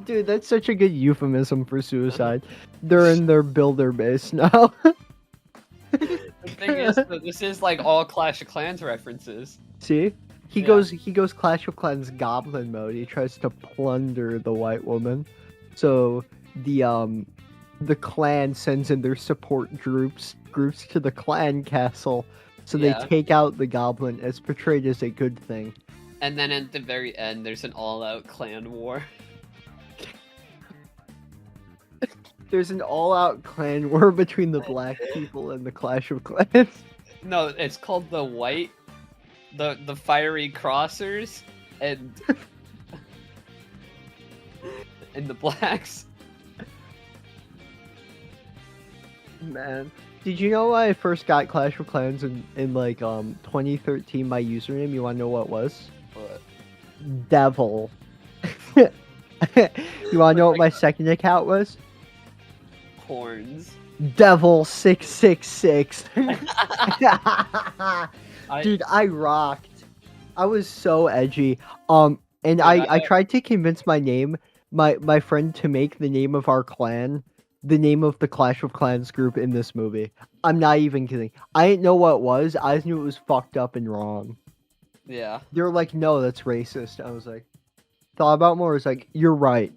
Dude, that's such a good euphemism for suicide. They're in their builder base now. The thing is, this is like all Clash of Clans references. See? He goes Clash of Clans goblin mode. He tries to plunder the white woman. So the clan sends in their support groups to the clan castle. So they take out the goblin as portrayed as a good thing. And then at the very end, there's an all-out clan war. There's an all-out clan war between the black people and the Clash of Clans. No, it's called the fiery crossers and and the blacks. Man, did you know I first got Clash of Clans in like 2013? My username, you want to know what it was? What? Devil. You want to know what my second account was? Horns. Devil 666. Dude, I rocked. I was so edgy. And I tried to convince my friend to make the name of our clan the name of the Clash of Clans group in this movie. I'm not even kidding. I didn't know what it was. I just knew it was fucked up and wrong. Yeah. They were like, no, that's racist. I was like, thought about more. It's like, you're right.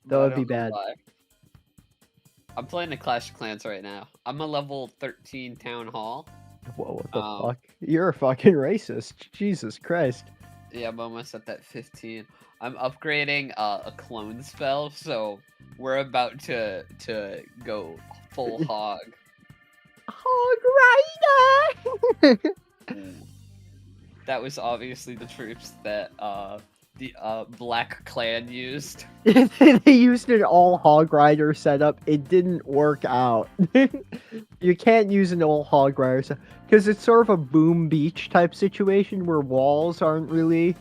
That would be bad. I'm playing the Clash of Clans right now. I'm a level 13 town hall. Whoa, what the fuck? You're a fucking racist. Jesus Christ. Yeah, I'm almost at that 15. I'm upgrading a clone spell, so we're about to go full hog. Hog rider! That was obviously the troops that the Black Clan used. They used an all hog rider setup. It didn't work out. You can't use an all hog rider setup because it's sort of a boom beach type situation where walls aren't really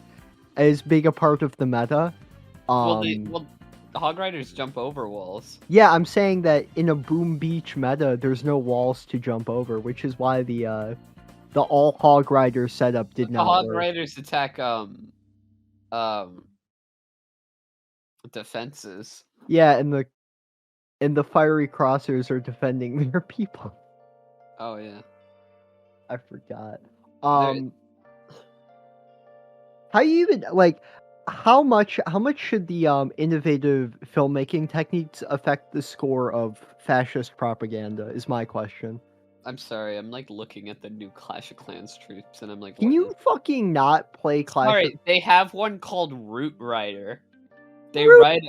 as big a part of the meta. Well, the Hog Riders jump over walls. Yeah, I'm saying that in a boom beach meta, there's no walls to jump over, which is why the all hog rider setup did The not Hog work. Riders attack defenses. Yeah, and the fiery crossers are defending their people. Oh yeah. I forgot. There- How you even like how much should the innovative filmmaking techniques affect the score of fascist propaganda is my question. I'm sorry, I'm like looking at the new Clash of Clans troops, and I'm like, Can what you is... fucking not play Clash Sorry, of they have one called Root Rider. They Root- ride.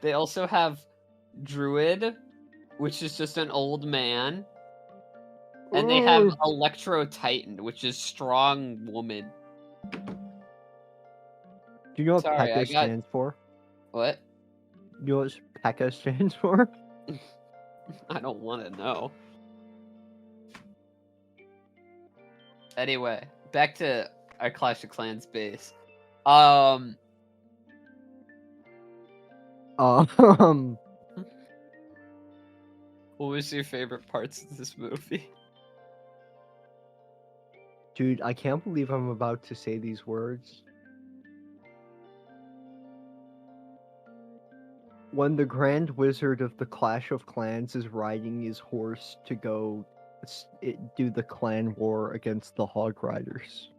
They also have Druid, which is just an old man, and they have Ooh. Electro Titan, which is strong woman. Do you know what Sorry, I PEKKA got stands for? what? You know what PEKKA stands for? I don't want to know. Anyway, back to our Clash of Clans base. Um, What was your favorite parts of this movie? dude, I can't believe I'm about to say these words. When the Grand Wizard of the Clash of Clans is riding his horse to go do the clan war against the Hog Riders.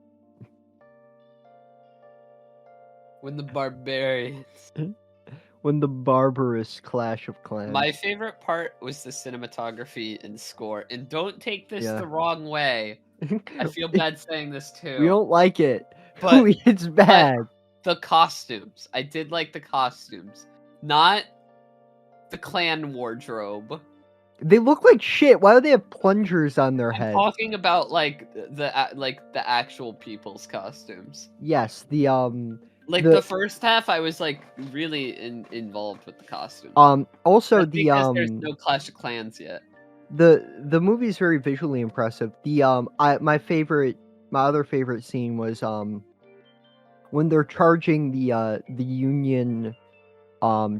When the barbarians. When the barbarous Clash of Clans. My favorite part was the cinematography and score. And don't take this Yeah. the wrong way. I feel bad saying this too. We don't like it. But It's bad. the costumes. I did like the costumes. Not the clan wardrobe. They look like shit. Why do they have plungers on their I'm head? talking about like the actual people's costumes. Yes, Like the- the first half, I was like really involved with the costumes. also That's because there's no Clash of Clans yet. the movie is very visually impressive. My other favorite scene was when they're charging the Union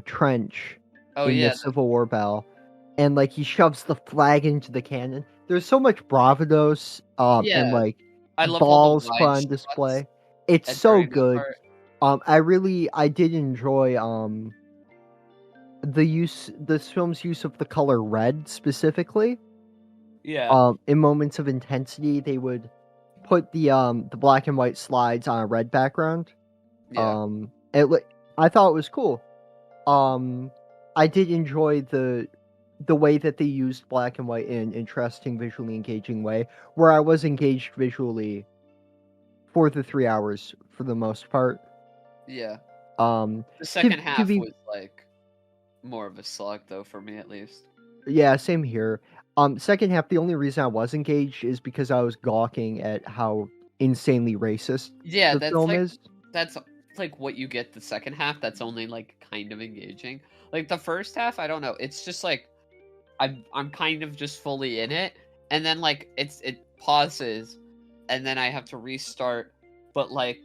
trench in the Civil War battle, and like he shoves the flag into the cannon. There's so much bravados and like I love balls all the put wide on shots display. It's at so during that good. part. I did enjoy this film's use of the color red specifically. Yeah. In moments of intensity, they would put the black and white slides on a red background. Yeah. I thought it was cool. I did enjoy the way that they used black and white in an interesting, visually engaging way, where I was engaged visually for the 3 hours for the most part. Yeah. The second half was like more of a slog though for me at least. Yeah, same here. Second half, the only reason I was engaged is because I was gawking at how insanely racist the film is. That's like what you get the second half. That's only like kind of engaging. Like the first half, I don't know. It's just like I'm kind of just fully in it, and then like it pauses, and then I have to restart. But like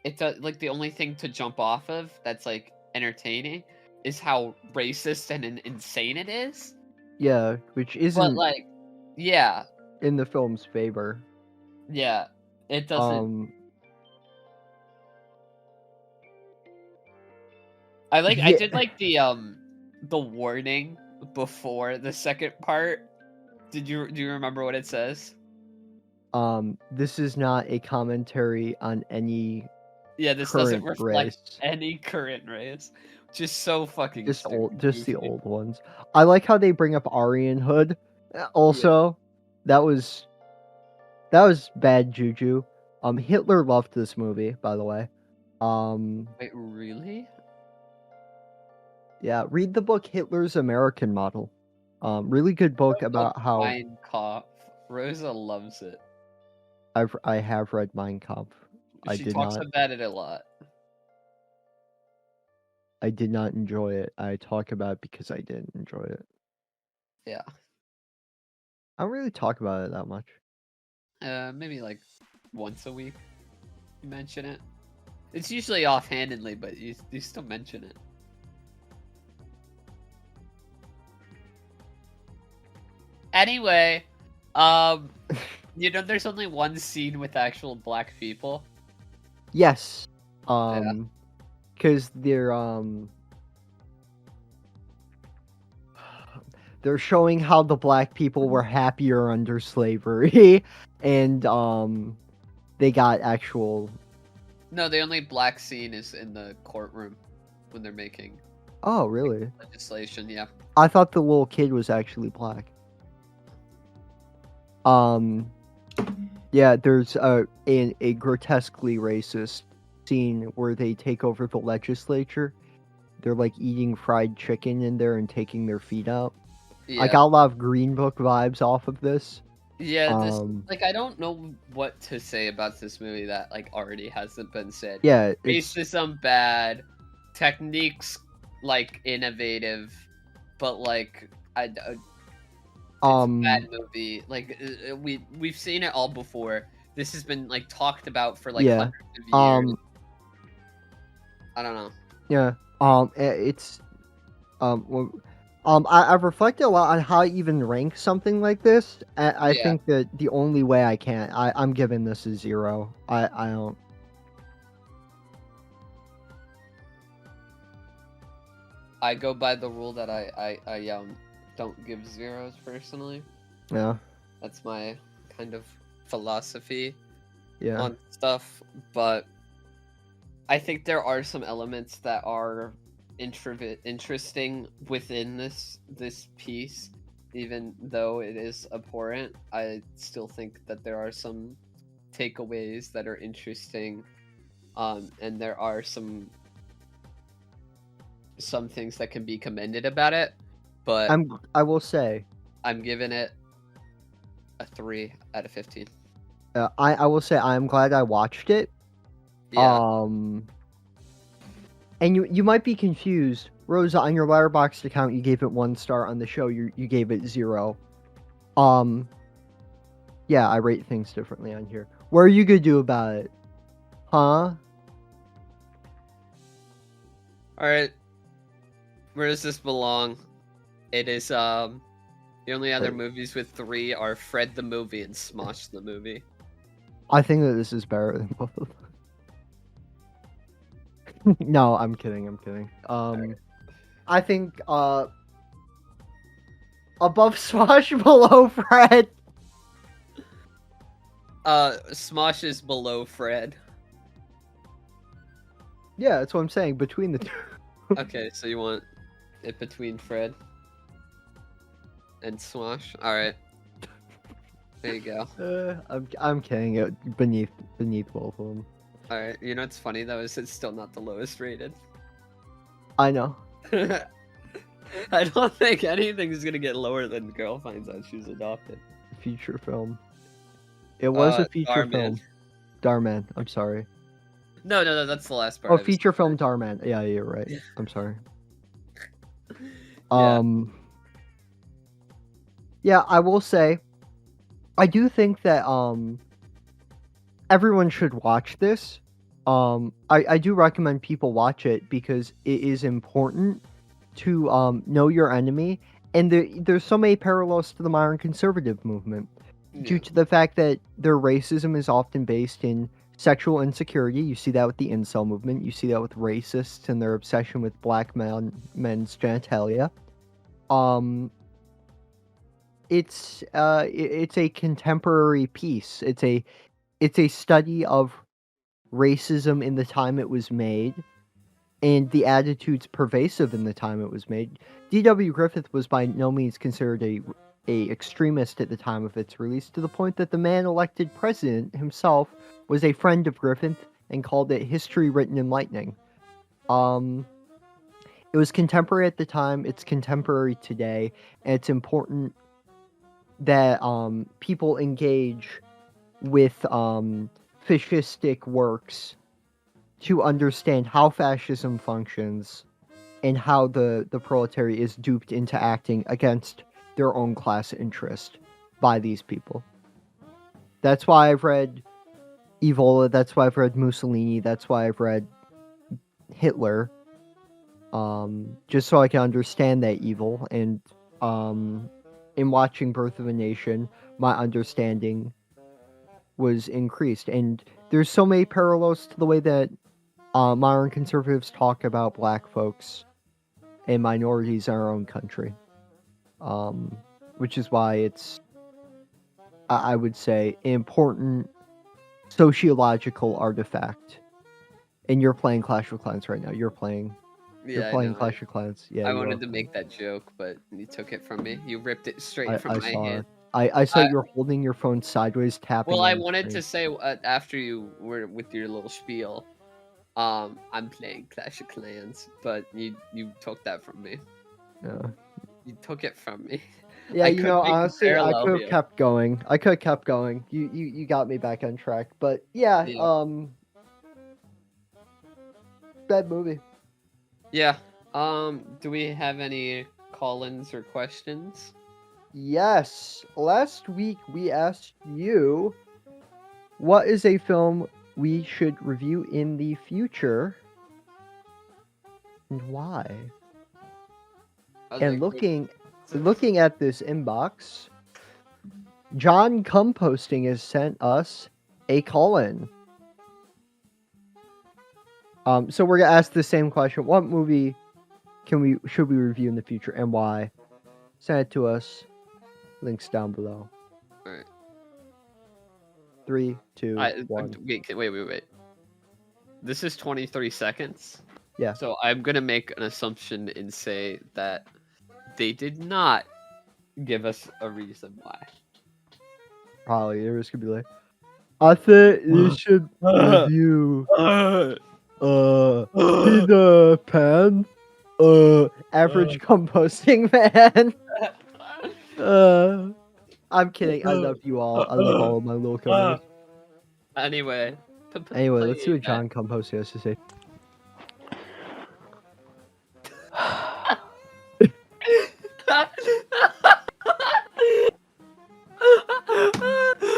it's like the only thing to jump off of that's like entertaining is how racist and insane it is. Yeah, which isn't But like, yeah, in the film's favor. Yeah, it doesn't. I did like the warning before the second part. Do you remember what it says? This is not a commentary on any this doesn't reflect race. any current race. Just so fucking just stupid, the old ones. I like how they bring up Aryanhood. Also, that was bad juju. Hitler loved this movie, by the way. Wait, really? Yeah, read the book Hitler's American Model. Really good book about how Cough. Rosa loves it. I have read Mein Kampf. She talks about it a lot. I did not enjoy it. I talk about it because I didn't enjoy it. Yeah. I don't really talk about it that much. Maybe like once a week you mention it. It's usually offhandedly, but you still mention it. Anyway, there's only one scene with actual black people. Yes. Because they're showing how the black people were happier under slavery, and they got actual. No, the only black scene is in the courtroom when they're making. Oh, really? Legislation, yeah. I thought the little kid was actually black. Yeah, there's a grotesquely racist scene where they take over the legislature. They're like eating fried chicken in there and taking their feet out. Yeah. I got a lot of Green Book vibes off of this. Yeah, this I don't know what to say about this movie that like already hasn't been said. Yeah, racism bad, techniques like innovative, but like it's a bad movie. Like we've seen it all before. This has been like talked about for like hundreds of years. I don't know. Yeah. It's I've reflected a lot on how I even rank something like this. I think that the only way I can, I'm giving this a 0. I don't. I go by the rule that I don't give zeros personally. Yeah. That's my kind of philosophy yeah. on stuff, but I think there are some elements that are interesting within this piece, even though it is abhorrent. I still think that there are some takeaways that are interesting, and there are some things that can be commended about it. But I will say, I'm giving it a 3 out of 15. I will say I'm glad I watched it. Yeah. And you might be confused. Rosa, on your Letterboxd account, you gave it 1 star. On the show, you gave it 0. Yeah, I rate things differently on here. What are you gonna do about it? Huh? Alright. Where does this belong? It is, the only other movies with 3 are Fred the Movie and Smosh the Movie. I think that this is better than both of them. No, I'm kidding. Right. I think above Smosh, below Fred. Smosh is below Fred. Yeah, that's what I'm saying. Between the two. Okay, so you want it between Fred and Smosh? All right. There you go. I'm kidding. It beneath both of them. All right. You know what's funny though is it's still not the lowest rated. I know. I don't think anything's gonna get lower than Girl Finds Out She's Adopted. Feature film. It was a feature Darman. film. Darman. I'm sorry. No, that's the last part. Oh, feature film Darman. Yeah, you're right. I'm sorry. Yeah, I will say, I do think that everyone should watch this. I do recommend people watch it because it is important to know your enemy, and there's so many parallels to the modern conservative movement due to the fact that their racism is often based in sexual insecurity. You see that with the incel movement. You see that with racists and their obsession with black men's genitalia. It's a contemporary piece. It's a study of racism in the time it was made and the attitudes pervasive in the time it was made. D.W. Griffith was by no means considered a extremist at the time of its release, to the point that the man elected president himself was a friend of Griffith and called it history written in lightning. It was contemporary at the time, it's contemporary today, and it's important that people engage with fascistic works to understand how fascism functions and how the proletariat is duped into acting against their own class interest by these people. That's why I've read Evola, that's why I've read Mussolini, that's why I've read Hitler, just so I can understand that evil. And in watching Birth of a Nation, my understanding was increased. And there's so many parallels to the way that modern conservatives talk about black folks and minorities in our own country, which is why it's, I would say, an important sociological artifact. And you're playing Clash of Clans right now. You're playing Yeah, I playing know. Clash of Clans. Yeah, I you are wanted to playing. make that joke, but you took it from me. You ripped it straight from I my saw hand. it. I saw I, you were holding your phone sideways, tapping well, I on the wanted screen. to say after you were with your little spiel, I'm playing Clash of Clans, but you took that from me. Yeah. You took it from me. Yeah, I you know, could make a honestly, I parallel could have here. kept going. I could have kept going. You got me back on track. But yeah, Yeah. bad movie. Yeah. Do we have any call-ins or questions? Yes. Last week we asked you what is a film we should review in the future and why. And looking at this inbox, John Composting has sent us a call-in. So we're gonna ask the same question: what movie should we review in the future and why? Send it to us. Links down below. All right. 3, 2, 1. Wait. This is 23 seconds. Yeah. So I'm gonna make an assumption and say that they did not give us a reason why. Probably there is gonna be like, I think you should review Peter Pan, average composting man. I'm kidding. I love you all. I love all of my little co-nerds. Anyway. Anyway, let's see what playing John Composting has to say.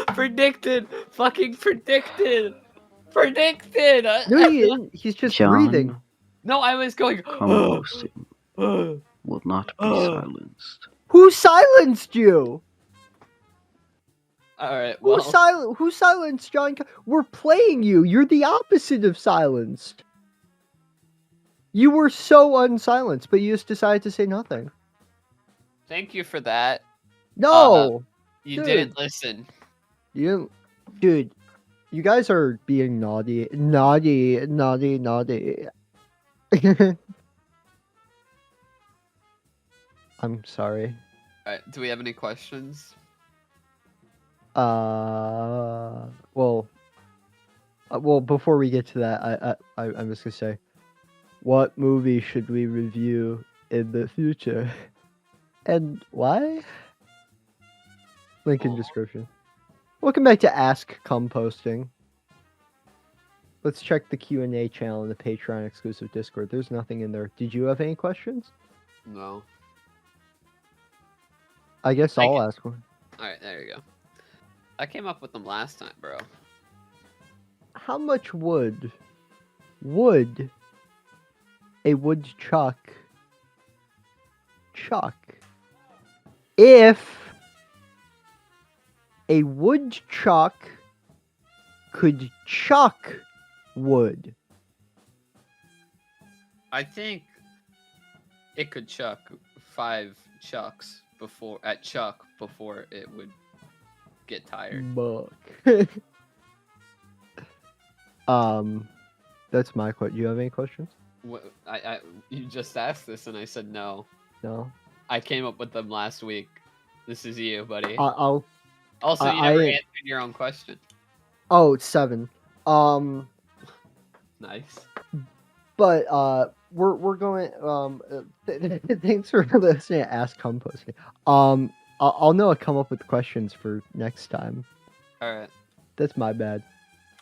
Predicted! Fucking predicted! Predicted! No, he isn't. He's just breathing. John No, I was going. Composting will not be silenced. Who silenced you? Alright, Who well. Who silenced John? We're playing you. You're the opposite of silenced. You were so unsilenced, but you just decided to say nothing. Thank you for that. No! You Dude. didn't listen. You, dude, you guys are being naughty. Naughty. I'm sorry. Alright, do we have any questions? Well, before we get to that, I'm just gonna say, what movie should we review in the future, and why? Link in description. Welcome back to Ask Composting. Let's check the Q&A channel in the Patreon exclusive Discord. There's nothing in there. Did you have any questions? No. I guess I'll ask one. Alright, there you go. I came up with them last time, bro. How much wood a woodchuck chuck if a woodchuck could chuck wood? I think it could chuck 5 chucks before it would get tired. Buck. That's my question. Do you have any questions? You just asked this and I said no. No. I came up with them last week. This is you, buddy. I'll. Also, you never answered your own question. Oh, 7. Nice. But we're going. Thanks for listening to Ask Composting. I'll know. Come up with questions for next time. All right. That's my bad.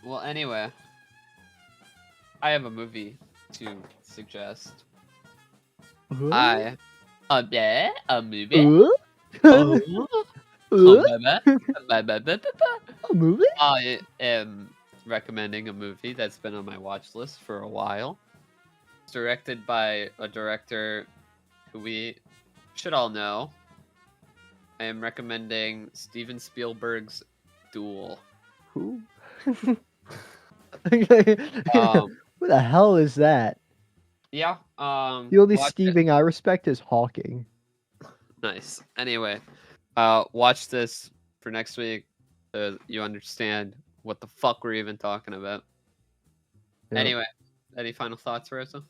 Well, anyway, I have a movie to suggest. A movie. Uh? Oh, Uh? A movie? I am recommending a movie that's been on my watch list for a while. It's directed by a director who we should all know. I am recommending Steven Spielberg's Duel. Who? What the hell is that? Yeah. The only Watch it. Steven I respect is Hawking. Nice. Anyway, watch this for next week. You understand what the fuck we're even talking about. Yep. Anyway, any final thoughts, Rosa?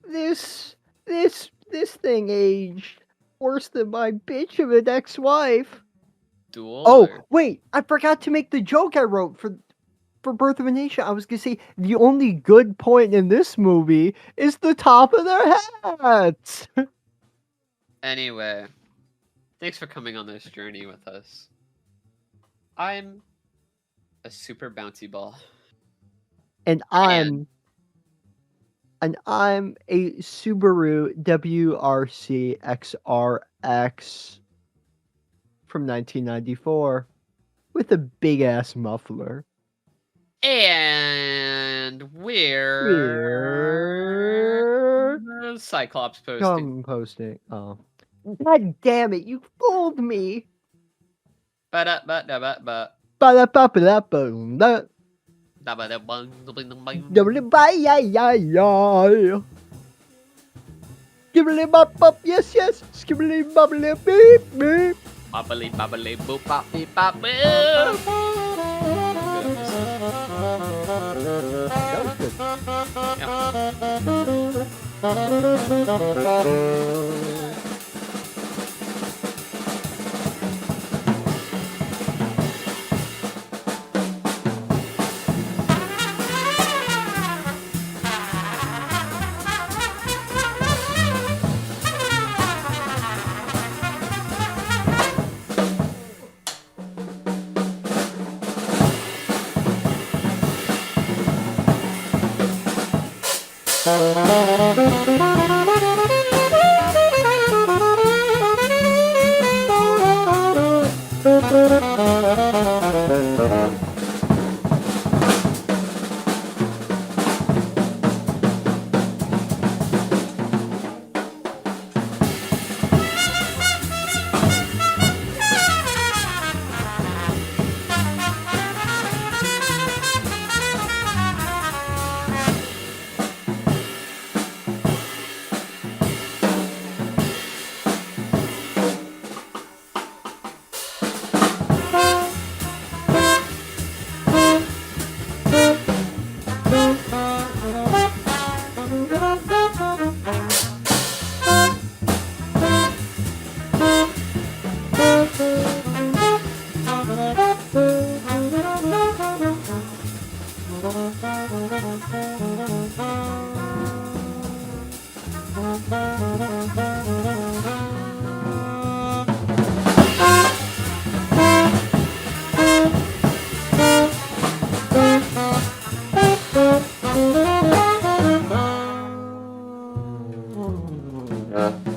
This thing aged worse than my bitch of an ex-wife. Duel. Oh, or- wait, I forgot to make the joke I wrote for Birth of a Nation. I was gonna say the only good point in this movie is the top of their hats. Anyway, thanks for coming on this journey with us. I'm a super bouncy ball. And I'm a Subaru WRC XRX from 1994 with a big ass muffler. And we're Cyclops posting. Posting. Oh. God damn it, you fooled me. Ba-da-ba-da-ba-ba. Ba-da-ba-ba-da-boom. Da-ba-da-bung, da-bing-dum-bing. Double-bye-yay-yay-yay. Skibbly-bop-bop, yes, yes. Skibbly-bobbly, beep, beep. Bobbly, bobbly, boop, bop, beep, bop, boop. That was good.